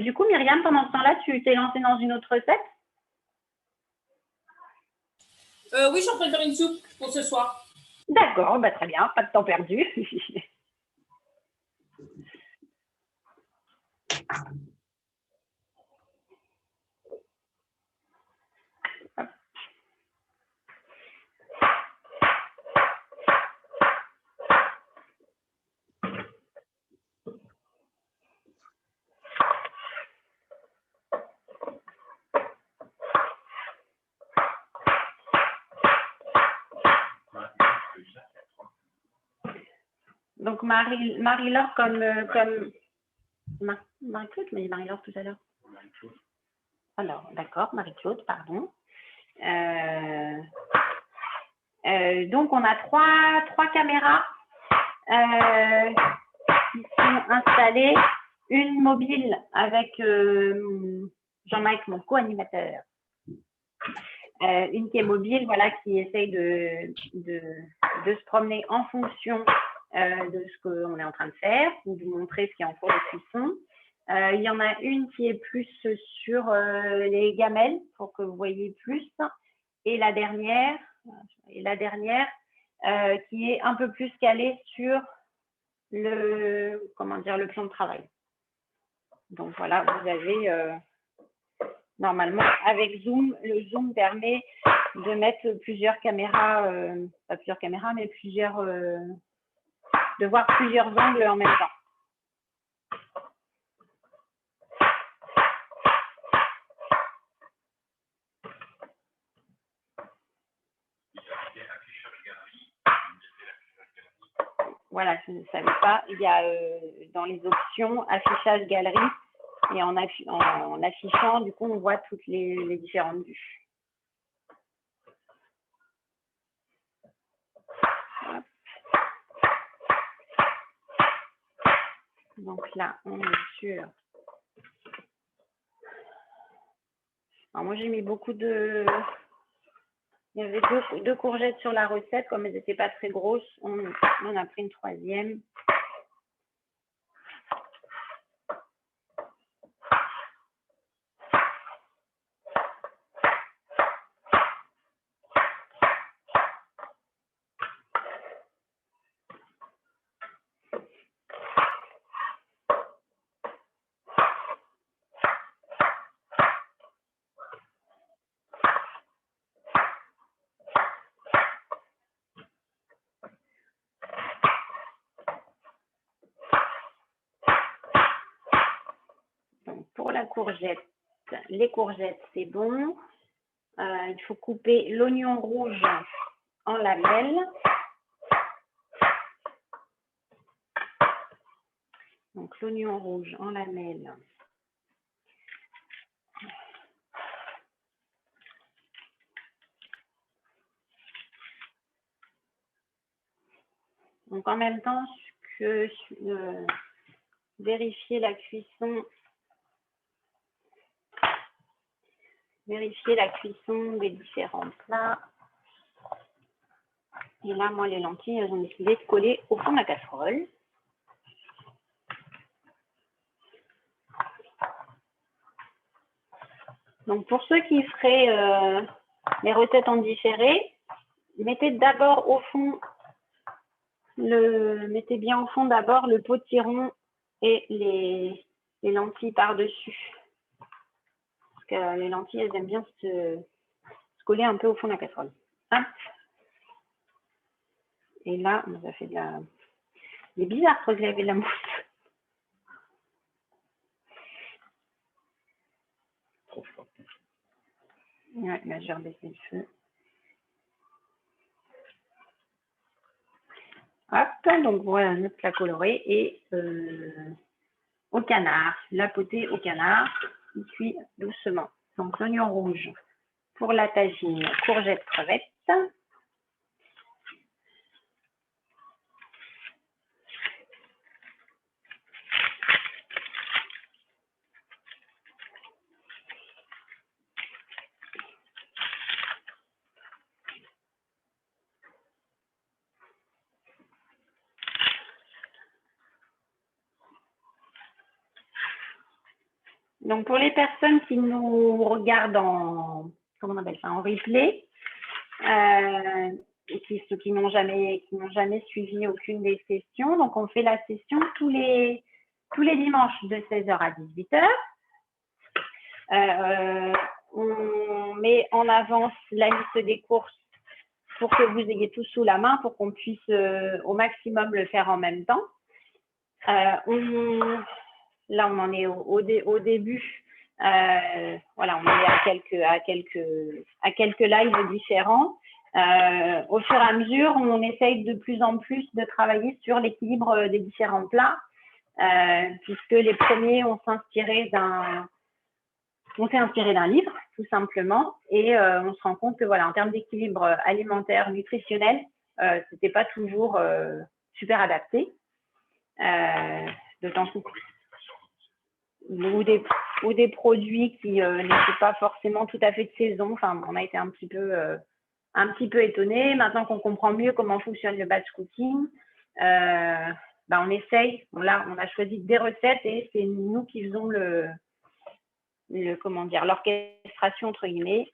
Du coup, Myriam, pendant ce temps-là, tu t'es lancée dans une autre recette? Oui, je suis en train de faire une soupe pour ce soir. D'accord, bah, très bien, pas de temps perdu. Donc, Marie-Laure comme Marie-Claude, mais Marie-Laure tout à l'heure. Alors, d'accord, Marie-Claude, pardon. Donc, on a trois caméras qui sont installées. Une mobile avec Jean-Marc, mon co-animateur. Une qui est mobile, voilà, qui essaye de se promener en fonction de ce qu'on est en train de faire ou de montrer ce qui est en cours de cuisson. Il y en a une qui est plus sur les gamelles pour que vous voyez plus. Et la dernière qui est un peu plus calée sur le plan de travail. Donc voilà, vous avez normalement avec Zoom, le Zoom permet de mettre plusieurs caméras, pas plusieurs caméras, mais de voir plusieurs angles en même temps. Voilà, je ne savais pas. Il y a dans les options affichage galerie et en affichant, du coup, on voit toutes les différentes vues. Hop. Donc là, on est sur. Alors moi, j'ai mis beaucoup de. Il y avait deux courgettes sur la recette, comme elles n'étaient pas très grosses, on a pris une troisième. Pour la courgette, les courgettes, c'est bon. Il faut couper l'oignon rouge en lamelles. Donc, l'oignon rouge en lamelles. Donc, en même temps que vérifier la cuisson. Vérifier la cuisson des différents plats. Et là, moi, les lentilles, elles ont décidé de coller au fond de la casserole. Donc, pour ceux qui feraient les recettes en différé, mettez bien au fond d'abord le potiron et les lentilles par-dessus. Parce que les lentilles, elles aiment bien se coller un peu au fond de la casserole. Hop. Et là, ça fait de la... Il est bizarre que vous avez de la mousse. Ouais, là, je vais rebaisser le feu. Hop, donc voilà notre plat coloré et au canard, la potée au canard. qui cuit doucement. Donc, l'oignon rouge pour la tagine, courgettes, crevettes. Donc, pour les personnes qui nous regardent en, comment on appelle ça, en replay, et ceux qui n'ont jamais suivi aucune des sessions, donc on fait la session tous les dimanches de 16h à 18h. On met en avance la liste des courses pour que vous ayez tout sous la main, pour qu'on puisse au maximum le faire en même temps. Là, on en est au début. Voilà, on est à quelques lives différents. Au fur et à mesure, on essaye de plus en plus de travailler sur l'équilibre des différents plats, puisque les premiers, on s'est inspiré d'un livre, tout simplement, et on se rend compte que, voilà, en termes d'équilibre alimentaire, nutritionnel, c'était pas toujours super adapté, d'autant plus ou des produits qui n'étaient pas forcément tout à fait de saison. Enfin, on a été un petit peu étonnés. Maintenant qu'on comprend mieux comment fonctionne le batch cooking, on essaye. On a choisi des recettes et c'est nous qui faisons l'orchestration entre guillemets.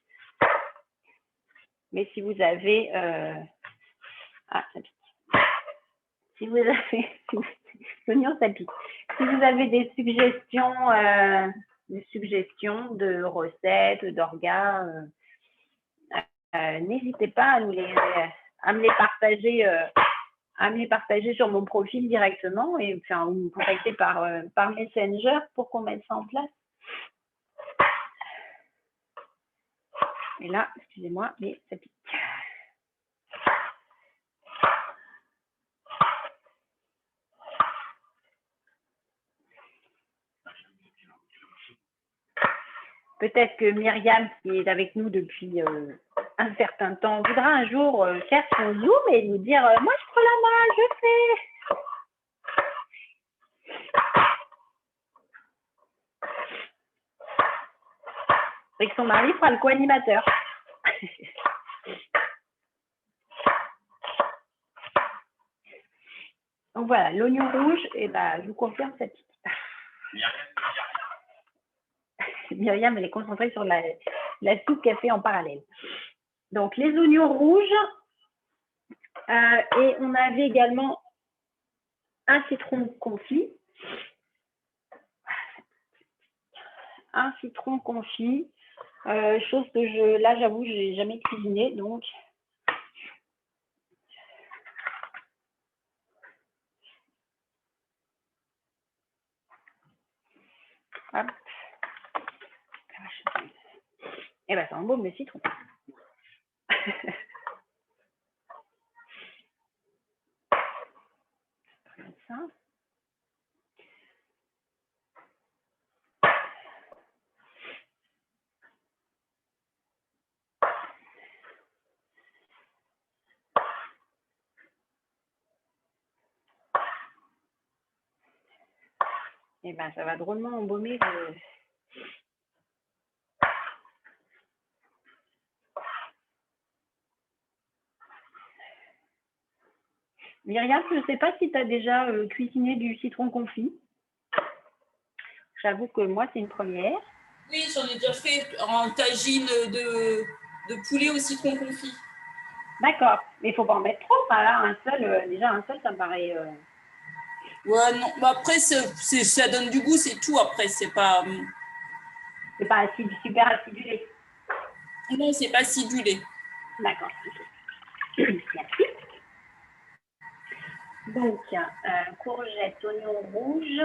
Mais si vous avez si vous avez des suggestions de recettes, d'orgas, n'hésitez pas à me les partager sur mon profil directement et ou me contacter par Messenger pour qu'on mette ça en place. Et là, excusez-moi, mais ça pique. Peut-être que Myriam, qui est avec nous depuis un certain temps, voudra un jour faire son Zoom et nous dire « Moi, je prends la main, je fais !» Et que son mari fera le co-animateur. Donc voilà, l'oignon rouge, je vous confirme cette petite. Myriam, elle est concentrée sur la soupe qu'elle fait en parallèle. Donc, les oignons rouges. Et on avait également un citron confit. Un citron confit. Chose que j'avoue, je n'ai jamais cuisiné. Donc, hop. Et ça embaume le citron. Ça. Et ça va drôlement embaumer le... Myriam, je ne sais pas si tu as déjà cuisiné du citron confit. J'avoue que moi, c'est une première. Oui, j'en ai déjà fait en tagine de poulet au citron confit. D'accord, mais il ne faut pas en mettre trop. Là, déjà un seul, ça me paraît... Ouais, non. Après, ça donne du goût, c'est tout. Après, c'est pas... C'est pas super acidulé. Non, c'est pas acidulé. D'accord. Merci. Donc, courgettes, oignons rouges,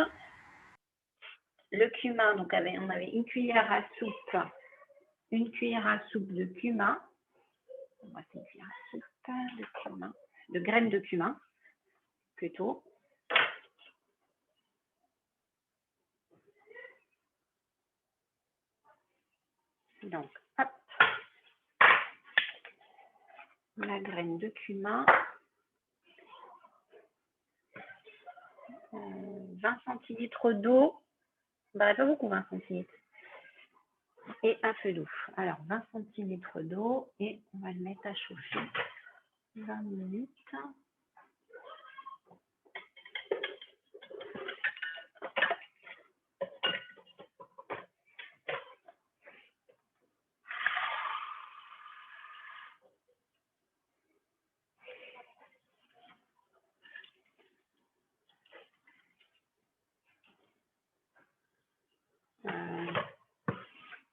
le cumin. Donc, on avait une cuillère à soupe de cumin. C'est une cuillère à soupe de cumin, de graines de cumin, plutôt. Donc, hop, la graine de cumin, 20 centilitres d'eau, bah, pas beaucoup 20 centilitres, et un feu doux. Alors, 20 centilitres d'eau et on va le mettre à chauffer 20 minutes.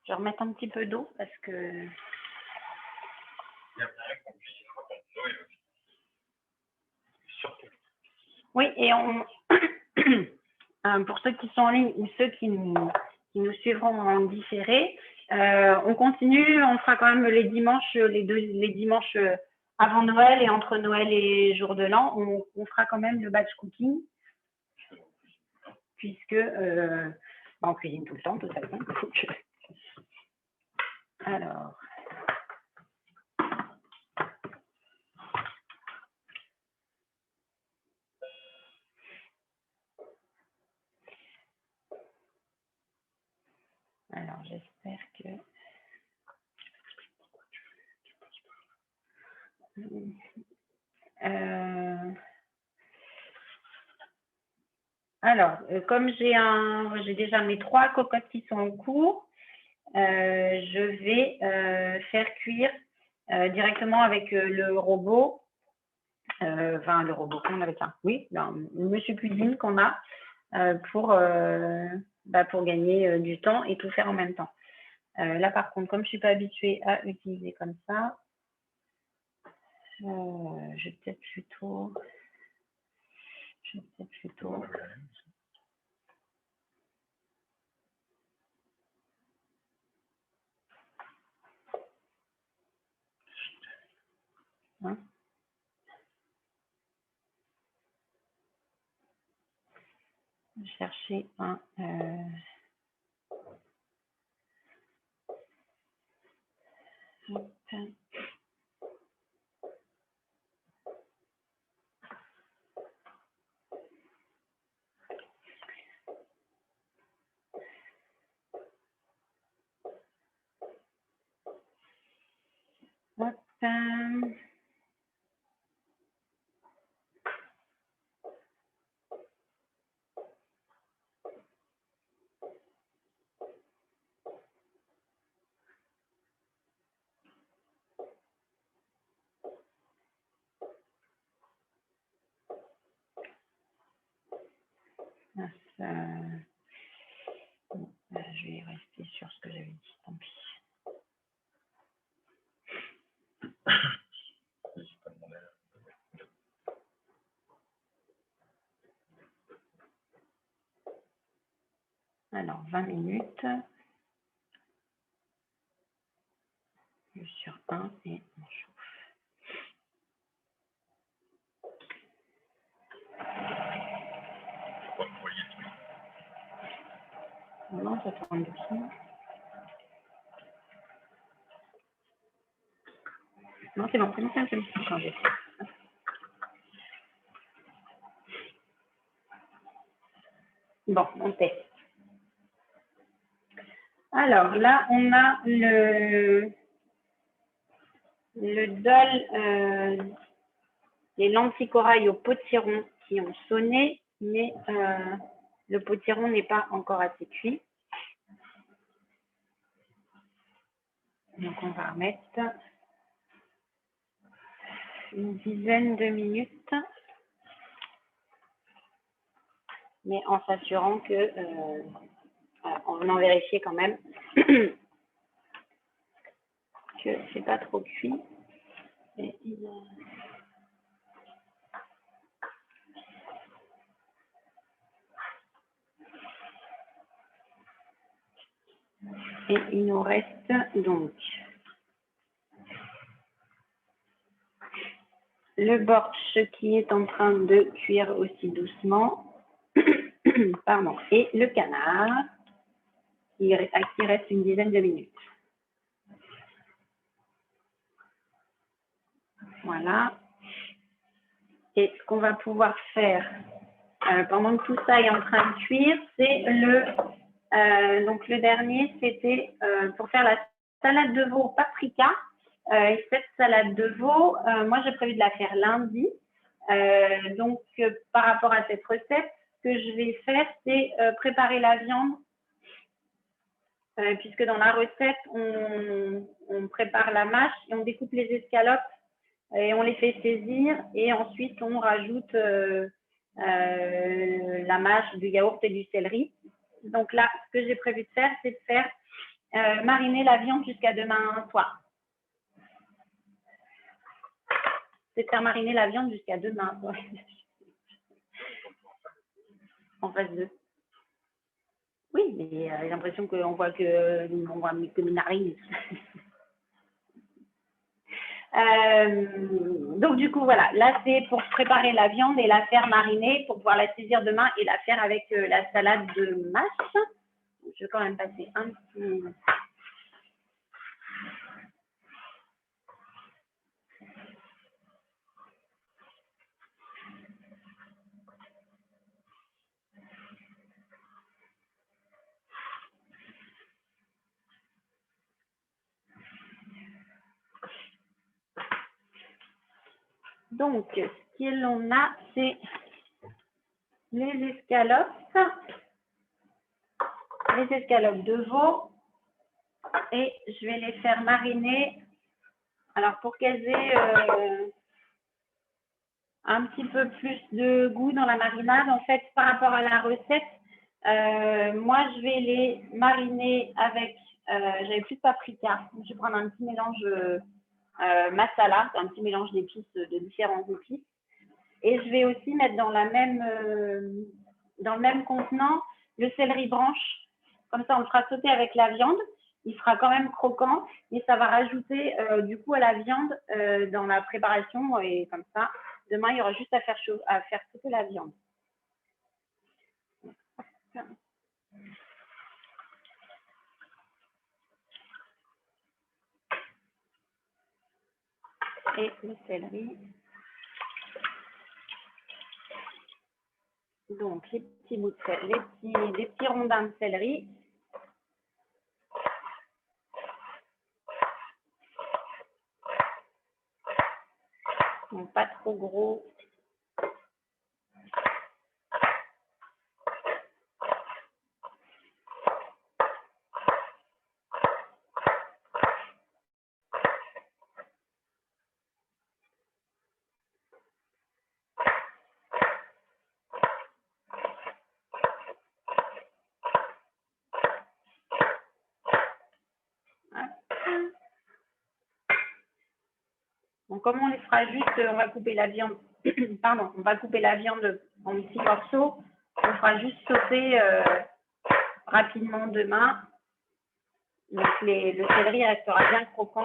Je vais remettre un petit peu d'eau parce que... Oui, et pour ceux qui sont en ligne ou ceux qui nous suivront en différé, on continue, on fera quand même les dimanches, les dimanches avant Noël et entre Noël et jour de l'an, on fera quand même le batch cooking, puisque on cuisine tout le temps, de toute façon. Alors, j'espère que... Alors, comme j'ai déjà mes 3 cocottes qui sont en cours, je vais faire cuire directement avec le robot, enfin le robot qu'on avait ça, oui, le monsieur cuisine qu'on a pour gagner du temps et tout faire en même temps. Là par contre, comme je ne suis pas habituée à utiliser comme ça, je vais peut-être plutôt... Hein? Chercher un... je vais rester sur ce que j'avais dit, tant pis. Alors, 20 minutes. Sur 1 et on chauffe. Non, ça tourne doucement. Non, c'est bon, c'est bon, changer. Bon, on teste. Alors là, on a le dol, les lentilles corail au potiron qui ont sonné, mais le potiron n'est pas encore assez cuit. Donc on va remettre une dizaine de minutes, mais en s'assurant que, en venant vérifier quand même que c'est pas trop cuit. Et il nous reste donc le borsch qui est en train de cuire aussi doucement. Pardon. Et le canard à qui reste une dizaine de minutes. Voilà. Et ce qu'on va pouvoir faire pendant que tout ça est en train de cuire, c'est donc le dernier, c'était pour faire la salade de veau au paprika. Et cette salade de veau, moi j'ai prévu de la faire lundi. Donc par rapport à cette recette, ce que je vais faire, c'est préparer la viande. Puisque dans la recette, on prépare la mâche et on découpe les escalopes et on les fait saisir et ensuite on rajoute la mâche, du yaourt et du céleri. Donc là, ce que j'ai prévu de faire, c'est de faire mariner la viande jusqu'à demain soir. C'est de faire mariner la viande jusqu'à demain soir. En phase 2. Oui, mais j'ai l'impression qu'on voit que mes narines. Donc du coup, voilà, là c'est pour préparer la viande et la faire mariner pour pouvoir la saisir demain et la faire avec la salade de mâche. Je vais quand même passer un petit... Donc, ce que l'on a, c'est les escalopes de veau et je vais les faire mariner. Alors, pour qu'elles aient un petit peu plus de goût dans la marinade, en fait, par rapport à la recette, moi, je vais les mariner avec, j'avais plus de paprika, je vais prendre un petit mélange masala, un petit mélange d'épices, de différentes épices. Et je vais aussi mettre dans le même contenant le céleri branche. Comme ça, on le fera sauter avec la viande. Il sera quand même croquant et ça va rajouter du coup à la viande dans la préparation. Et comme ça, demain, il y aura juste à faire sauter la viande. Et le céleri. Donc, les petits bouts de céleri, les petits rondins de céleri. Donc, pas trop gros. Donc, comme on les fera juste, on va couper la viande, pardon, on va couper la viande en petits morceaux. On fera juste sauter rapidement demain. Donc, le céleri restera bien croquant.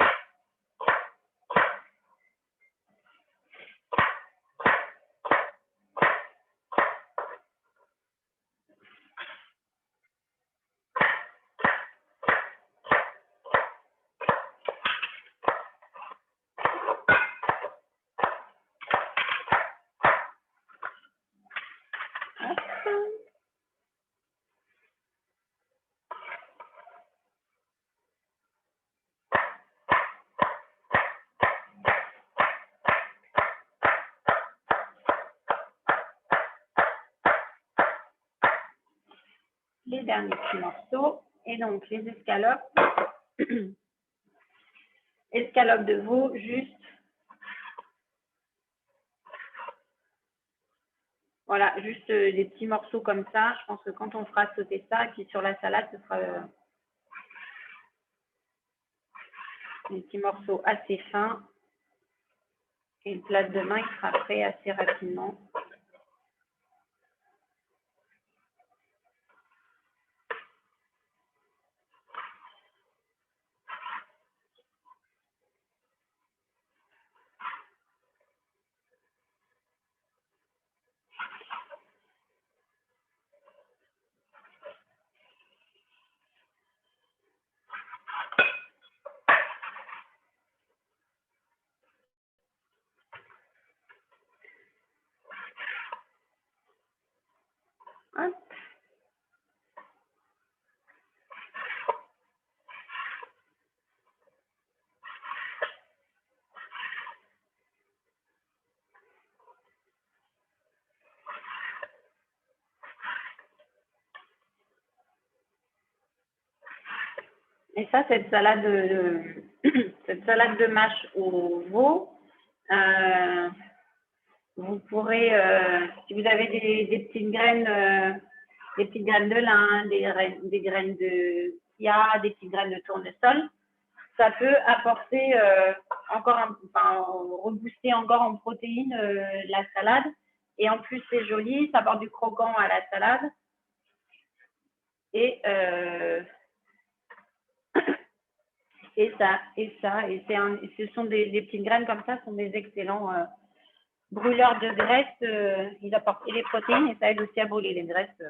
Les derniers petits morceaux et donc les escalopes. Escalopes de veau, juste. Voilà, juste des petits morceaux comme ça. Je pense que quand on fera sauter ça, et puis sur la salade, ce sera des petits morceaux assez fins. Et le plat de demain, il sera prêt assez rapidement. Et ça, cette salade de mâche au veau, vous pourrez, si vous avez des petites graines de lin, des graines de chia, des petites graines de tournesol, ça peut apporter rebooster encore en protéines la salade. Et en plus, c'est joli, ça apporte du croquant à la salade. Et ce sont des petites graines comme ça, sont des excellents brûleurs de graisse. Ils apportent les protéines et ça aide aussi à brûler les graisses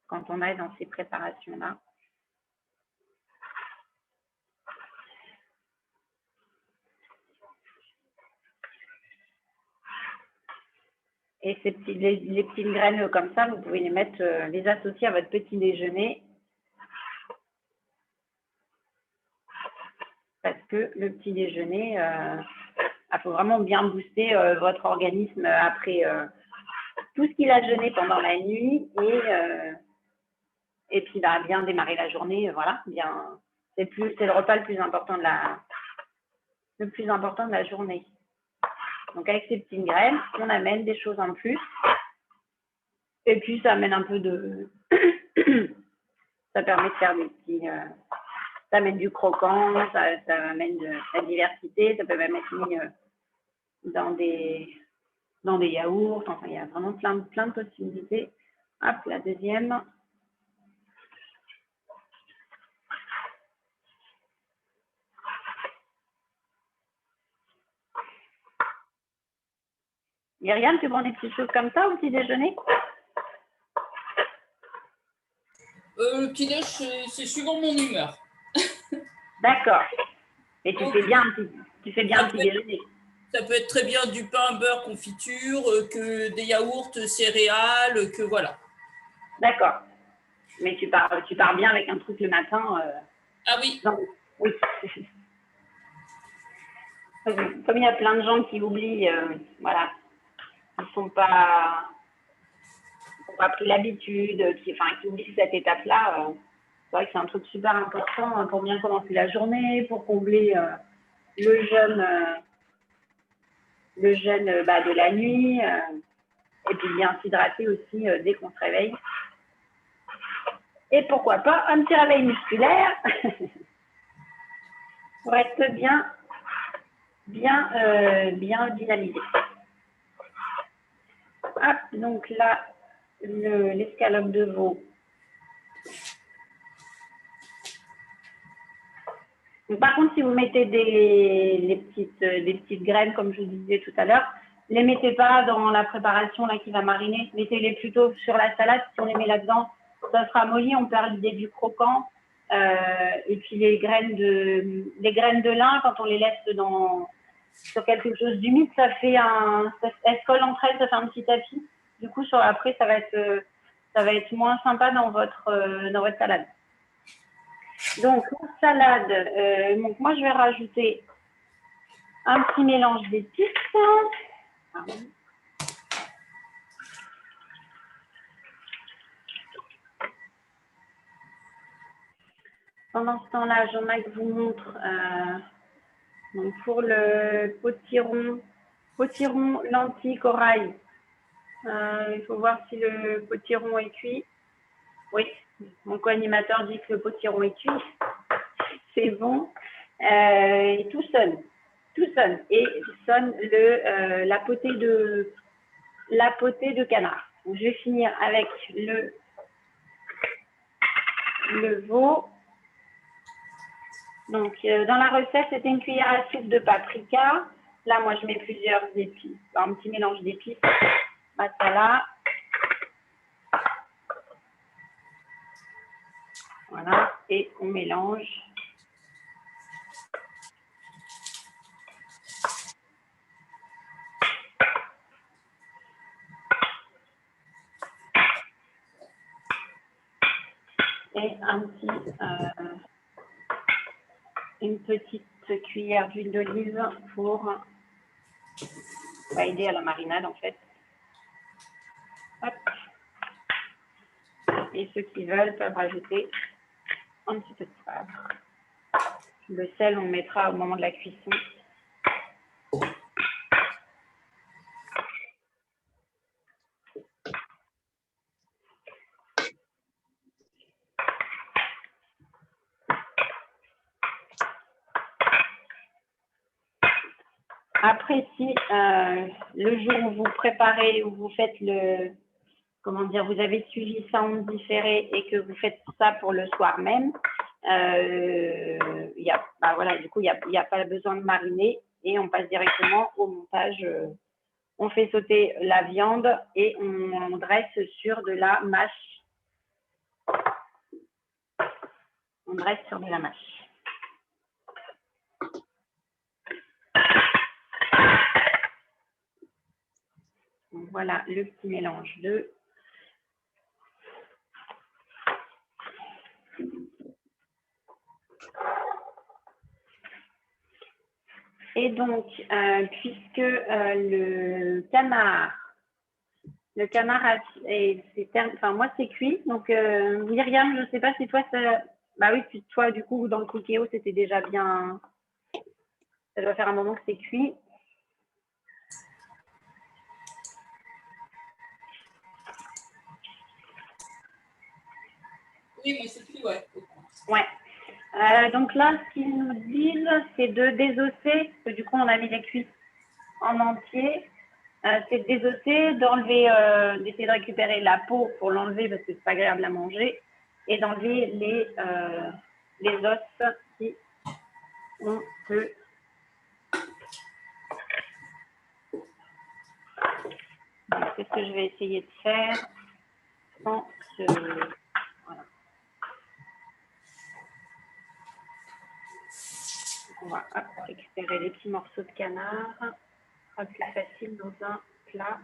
quand on est dans ces préparations-là. Et les petites graines comme ça, vous pouvez les associer à votre petit déjeuner. Parce que le petit déjeuner, il faut vraiment bien booster votre organisme après tout ce qu'il a jeûné pendant la nuit et puis bien démarrer la journée. Voilà, c'est le repas le plus important de la journée. Donc avec ces petites graines, on amène des choses en plus. Et puis ça amène un peu de ça permet de faire des petits ça amène du croquant, ça amène de la diversité, ça peut même être mis dans des yaourts. Enfin, il y a vraiment plein de possibilités. Hop, la deuxième. Myriam, tu prends des petites choses comme ça au petit déjeuner? Le petit déj, c'est suivant mon humeur. D'accord. Et tu fais bien un petit déjeuner. Ça peut être très bien du pain, beurre, confiture, que des yaourts, céréales, que voilà. D'accord. Mais tu pars bien avec un truc le matin. Ah oui. Non, oui. Comme il y a plein de gens qui oublient, voilà, ils n'ont pas pris l'habitude, qui oublient cette étape-là. C'est vrai que c'est un truc super important pour bien commencer la journée, pour combler le jeûne de la nuit, et puis bien s'hydrater aussi dès qu'on se réveille. Et pourquoi pas un petit réveil musculaire pour être bien dynamisé. Hop, donc là, l'escalope de veau. Donc, par contre, si vous mettez des petites graines, comme je vous disais tout à l'heure, ne les mettez pas dans la préparation là, qui va mariner. Mettez-les plutôt sur la salade. Si on les met là-dedans, ça sera molli. On perd l'idée du croquant. Et puis les graines de lin, quand on les laisse sur quelque chose d'humide, elles se collent entre elles, ça fait un petit tapis. Du coup, après, ça va être moins sympa dans votre salade. Donc, la salade, donc moi, je vais rajouter un petit mélange d'épices. Pendant ce temps-là, Jean-Marc vous montre donc pour le potiron lentilles corail. Il faut voir si le potiron est cuit. Oui, mon co-animateur dit que le potiron est cuit. C'est bon. Et tout sonne. Et sonne la potée de canard. Donc, je vais finir avec le veau. Donc, dans la recette, c'était une cuillère à soupe de paprika. Là, moi, je mets plusieurs épices. Un petit mélange d'épices. Masala. Voilà. Et on mélange. Et une petite cuillère d'huile d'olive pour aider à la marinade en fait. Hop. Et ceux qui veulent peuvent rajouter un petit peu de poivre. Le sel, on mettra au moment de la cuisson. Après, si le jour où vous préparez, où vous faites comment dire, vous avez suivi ça en différé et que vous faites ça pour le soir même, voilà, du coup, il n'y a pas besoin de mariner et on passe directement au montage. On fait sauter la viande et on dresse sur de la mâche. On dresse sur de la mâche. Donc, voilà le petit mélange de et donc, puisque le canard moi c'est cuit. Donc, Myriam, je ne sais pas si toi, bah oui, puis toi, du coup, dans le cookéo, c'était déjà bien. Ça doit faire un moment que c'est cuit. Oui, mais c'est cuit, ouais. Ouais. Donc là, ce qu'ils nous disent, c'est de désosser, parce que du coup, on a mis les cuisses en entier. C'est de désosser, d'essayer de récupérer la peau pour l'enlever parce que c'est pas agréable à manger, et d'enlever les os qui ont peu. C'est ce que je vais essayer de faire sans ce. Voilà. On va récupérer les petits morceaux de canard. Ce sera plus facile dans un plat.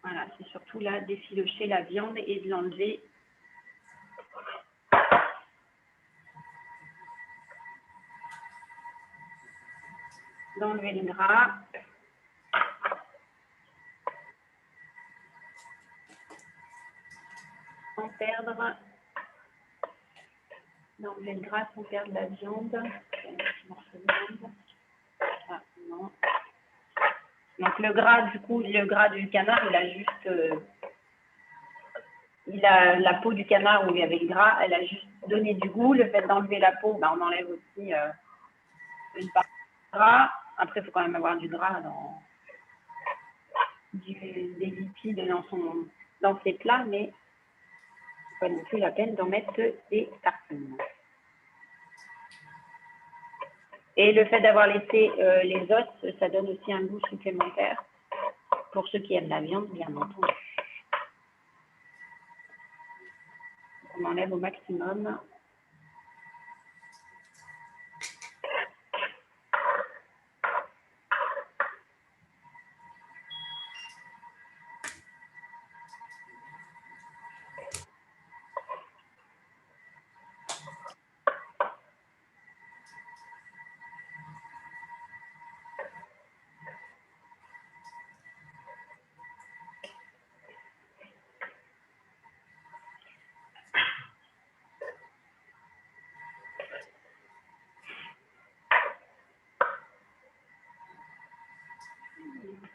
Voilà, c'est surtout là d'effilocher la viande et de l'enlever. D'enlever le gras. Sans perdre. D'enlever le gras sans perdre la viande. Ah, non. Donc le gras, du coup, le gras du canard, il a juste. La peau du canard où il y avait le gras, elle a juste donné du goût. Le fait d'enlever la peau, on enlève aussi une partie du gras. Après, il faut quand même avoir du gras des lipides dans ses plats, mais c'est pas non plus la peine d'en mettre des tartines. Et le fait d'avoir laissé les os, ça donne aussi un goût supplémentaire pour ceux qui aiment la viande, bien entendu. On enlève au maximum.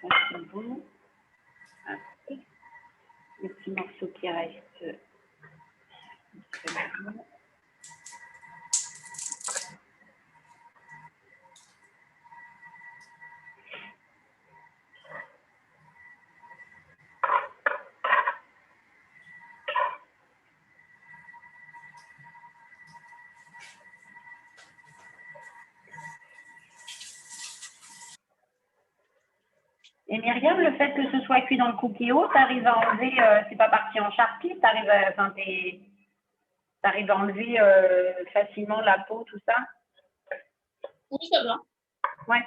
Ça, c'est bon. Le petit morceau qui reste. Et Myriam, le fait que ce soit cuit dans le cookéo, tu arrives à enlever, c'est pas parti en charpie, tu arrives à enlever facilement la peau, tout ça? Oui, ça va. Ouais.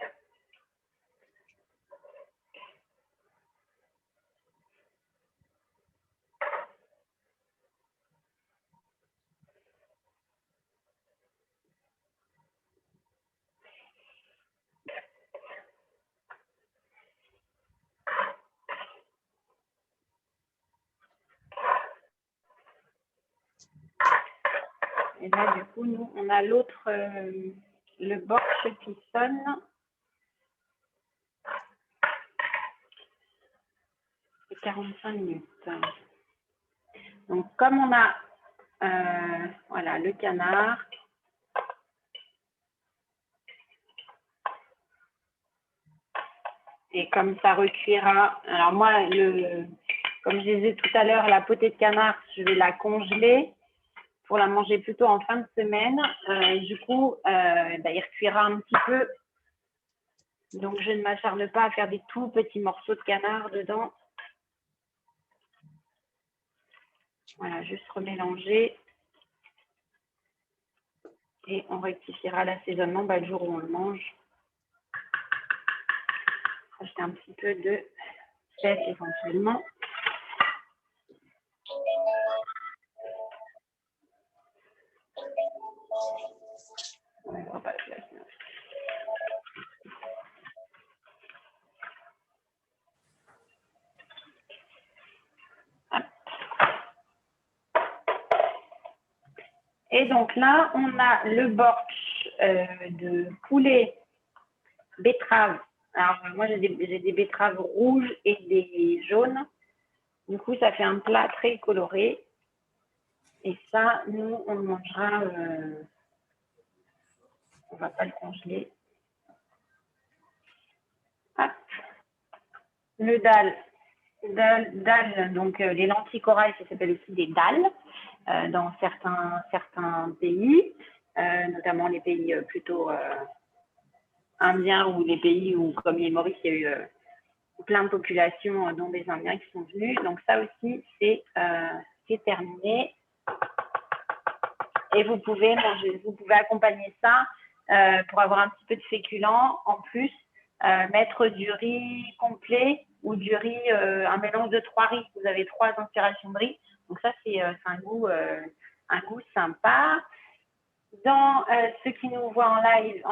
Et là, du coup, nous, on a l'autre, le borsch qui sonne. C'est 45 minutes. Donc, comme on a voilà, le canard, et comme ça recuira, alors moi, comme je disais tout à l'heure, la potée de canard, je vais la congeler pour la manger plutôt en fin de semaine. Du coup, il recuira un petit peu. Donc, je ne m'acharne pas à faire des tout petits morceaux de canard dedans. Voilà, juste remélanger. Et on rectifiera l'assaisonnement le jour où on le mange. Ajouter un petit peu de sel éventuellement. Et donc là, on a le borsch de poulet betterave. Alors moi, j'ai des betteraves rouges et des jaunes. Du coup, ça fait un plat très coloré. Et ça, nous, on le mangera. On ne va pas le congeler. Hop. Le dalle, donc les lentilles corail, ça s'appelle aussi des dalles dans certains pays, notamment les pays plutôt indiens ou les pays où, comme l'île Maurice, il y a eu plein de populations, dont des Indiens qui sont venus. Donc ça aussi, c'est terminé. Et vous pouvez accompagner ça pour avoir un petit peu de féculent. En plus, mettre du riz complet ou du riz, un mélange de 3 riz. Vous avez 3 inspirations de riz. Donc ça, c'est un goût sympa. Dans ceux qui nous voient en live,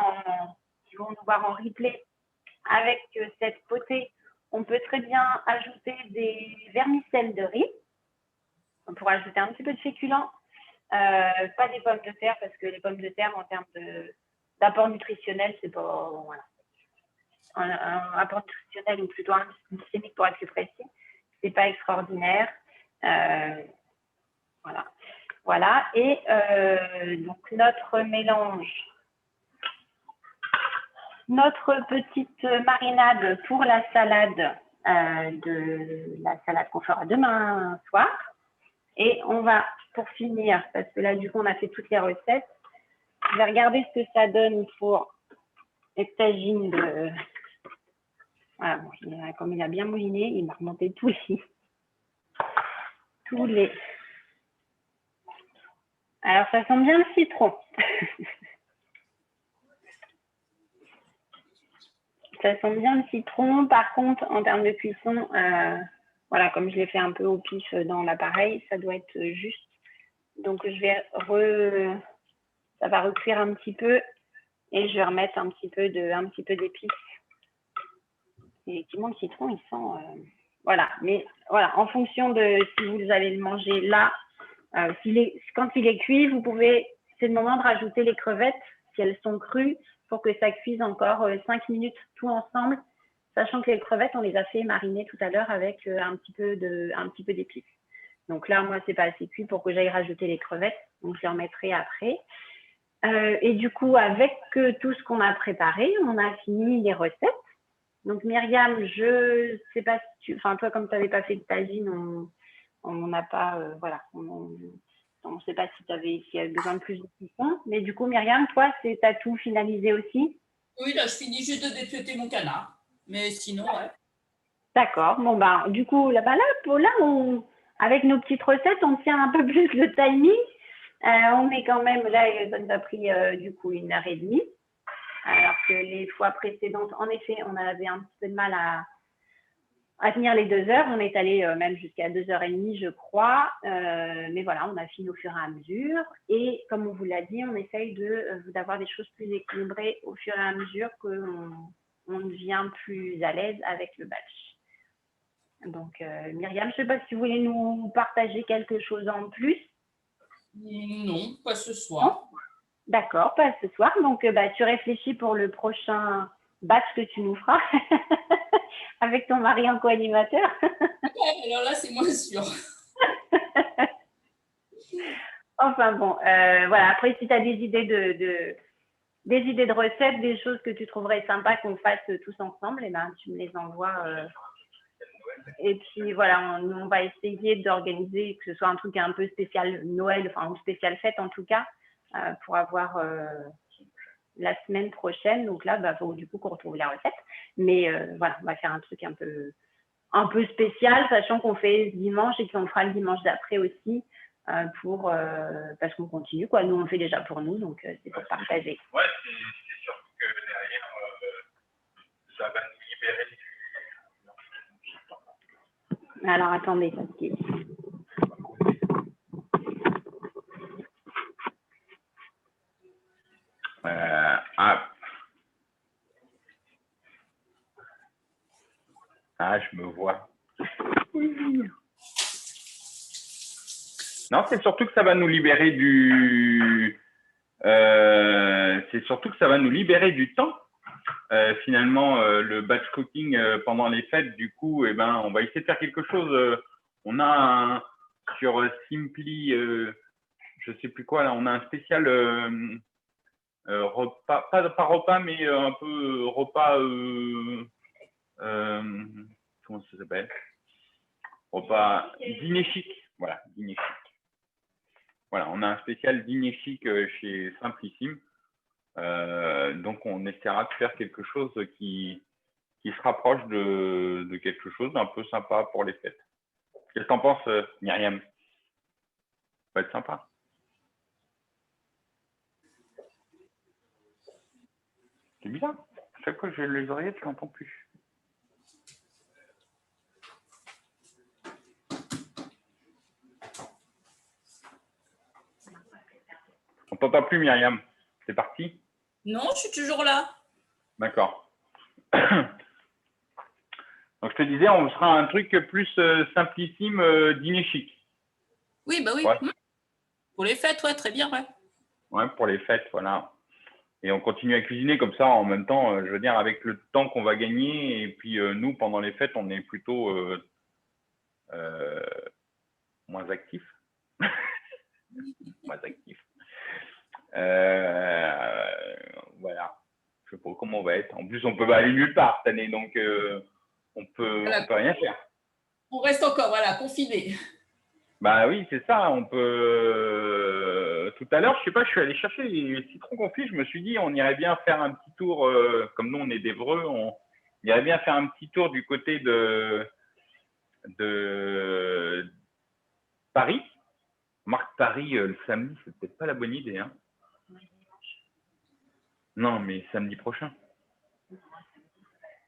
qui vont nous voir en replay, avec cette potée, on peut très bien ajouter des vermicelles de riz. On pourra ajouter un petit peu de féculent. Pas des pommes de terre, parce que les pommes de terre, en termes d'apport nutritionnel, c'est pas... Voilà. Un apport nutritionnel ou plutôt un glycémique pour être plus précis, c'est pas extraordinaire. Voilà. Et donc notre mélange, notre petite marinade pour la salade, qu'on fera demain soir. Et on va, pour finir, parce que là du coup on a fait toutes les recettes, je vais regarder ce que ça donne pour les tagines de... Voilà, bon, comme il a bien mouliné, il m'a remonté tous les... Alors, ça sent bien le citron. Ça sent bien le citron. Par contre, en termes de cuisson, voilà, comme je l'ai fait un peu au pif dans l'appareil, ça doit être juste. Donc, ça va recuire un petit peu et je vais remettre un petit peu d'épices. Effectivement, le citron, il sent... voilà, mais voilà, en fonction de si vous allez le manger là, quand il est cuit, c'est le moment de rajouter les crevettes si elles sont crues pour que ça cuise encore 5 minutes tout ensemble, sachant que les crevettes, on les a fait mariner tout à l'heure avec un petit peu d'épices. Donc là, moi, c'est pas assez cuit pour que j'aille rajouter les crevettes, donc je les remettrai après. Et du coup, avec tout ce qu'on a préparé, on a fini les recettes. Donc Myriam, je sais pas si toi comme tu n'avais pas fait de tagine, on n'a pas, voilà, on ne sait pas s'il y avait besoin de plus de cuisson. Mais du coup, Myriam, toi, tu as tout finalisé aussi? Oui, là, je finis juste de dépiauter mon canard. Mais sinon, ouais. D'accord. Bon, du coup, là, avec nos petites recettes, on tient un peu plus le timing. On est quand même, là, ça nous a pris du coup 1h30. Alors que les fois précédentes, en effet, on avait un petit peu de mal à tenir les 2 heures. On est allé même jusqu'à 2h30, je crois. Mais voilà, on a fini au fur et à mesure. Et comme on vous l'a dit, on essaye d'avoir des choses plus équilibrées au fur et à mesure qu'on devient plus à l'aise avec le batch. Donc, Myriam, je ne sais pas si vous voulez nous partager quelque chose en plus. Non, pas ce soir. D'accord, pas ce soir. Donc, tu réfléchis pour le prochain batch que tu nous feras avec ton mari en co-animateur. Ouais, alors là, c'est moins sûr. Enfin bon, voilà. Après, si tu as des idées des idées de recettes, des choses que tu trouverais sympa qu'on fasse tous ensemble, et ben, tu me les envoies. Et puis voilà, on va essayer d'organiser que ce soit un truc un peu spécial Noël, enfin ou spécial fête en tout cas, pour avoir la semaine prochaine. Donc là, faut du coup qu'on retrouve la recette. Mais voilà, on va faire un truc un peu spécial, sachant qu'on fait ce dimanche et qu'on fera le dimanche d'après aussi, parce qu'on continue, quoi. Nous, on le fait déjà pour nous, donc c'est pour partager. Ouais, c'est surtout que derrière, ça va nous libérer du... Alors, attendez, parce que... je me vois. Non, c'est surtout que ça va nous libérer du... c'est surtout que ça va nous libérer du temps. Finalement, le batch cooking pendant les fêtes, du coup, on va essayer de faire quelque chose. On a sur Simply, je sais plus quoi, là, on a un spécial repas, pas repas, mais un peu repas, comment ça s'appelle? Repas dîner chic. Voilà, dîner chic. Voilà, on a un spécial dîner chic chez Simplissime. Donc, on essaiera de faire quelque chose qui se rapproche de quelque chose d'un peu sympa pour les fêtes. Qu'est-ce que t'en penses, Myriam? Ça va être sympa. C'est bizarre. Chaque fois que j'ai les oreillettes, je n'entends plus. On t'entend plus, Myriam. C'est parti? Non, je suis toujours là. D'accord. Donc, je te disais, on fera un truc plus simplissime, dîner chic. Oui, bah oui. Ouais. Pour les fêtes, ouais, très bien, ouais. Ouais, pour les fêtes, voilà. Et on continue à cuisiner comme ça en même temps, je veux dire, avec le temps qu'on va gagner. Et puis, nous, pendant les fêtes, on est plutôt moins actifs. Moins actifs. Voilà. Je sais pas comment on va être. En plus, on peut pas aller nulle part cette année, donc on peut rien faire. On reste encore, voilà, confiné. Bah oui, c'est ça. On peut. Tout à l'heure, je sais pas, je suis allé chercher les citrons confits. Je me suis dit, on irait bien faire un petit tour. Comme nous, on est d'Évreux, on irait bien faire un petit tour du côté de Paris. Marc, Paris, le samedi, c'est peut-être pas la bonne idée, hein. Non, mais samedi prochain.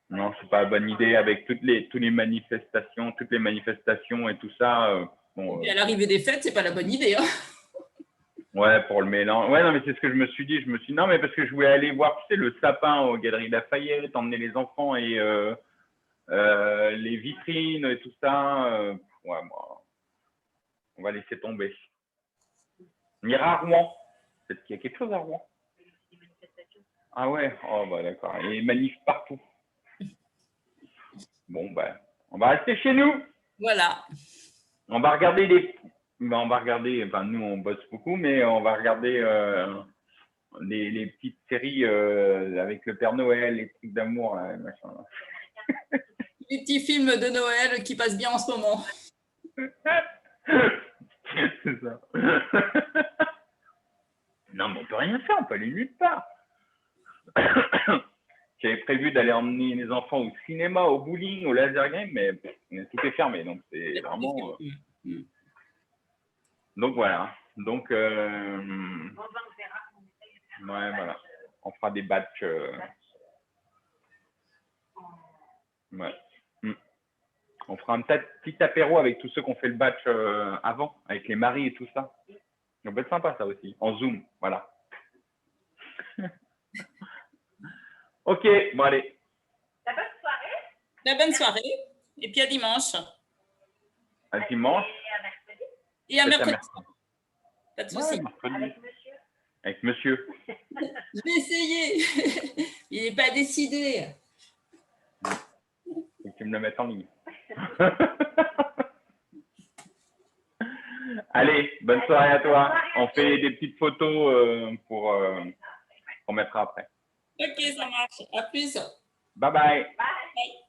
Non, c'est pas la bonne idée avec toutes les manifestations et tout ça. Bon, et à l'arrivée des fêtes, c'est pas la bonne idée, hein. Ouais, pour le mélange. Ouais, non, mais c'est ce que je me suis dit. Je me suis dit, non, mais parce que je voulais aller voir, tu sais, le sapin aux Galeries Lafayette, emmener les enfants et les vitrines et tout ça. Ouais, moi, on va laisser tomber. On ira à Rouen. Peut-être qu'il y a quelque chose à Rouen. Ah ouais, oh bah d'accord. Et manif partout. Bon, bah, on va rester chez nous. Voilà. On va regarder enfin nous on bosse beaucoup, mais on va regarder les petites séries avec le Père Noël, les trucs d'amour, machin. Les petits films de Noël qui passent bien en ce moment. C'est ça. Non, mais on peut rien faire, on peut aller nulle part. J'avais prévu d'aller emmener les enfants au cinéma, au bowling, au laser game, mais tout est fermé, donc c'est vraiment. Donc voilà. Donc ouais, voilà. On fera des batchs. Ouais. On fera un petit apéro avec tous ceux qui ont fait le batch avant, avec les maris et tout ça. Ça peut être sympa ça aussi, en Zoom, voilà. Ok, bon allez. La bonne soirée. La bonne soirée. Et puis à dimanche. À dimanche. Et à mercredi. Et à mercredi. Pas de Ouais, souci. mercredi. Avec monsieur. Avec monsieur. Je vais essayer. Il n'est pas décidé. Faut que tu me le mettes en ligne. Allez, bonne soirée à toi. On fait des petites photos qu'on mettra après. Ok, ça marche. À plus. Bye bye. Bye.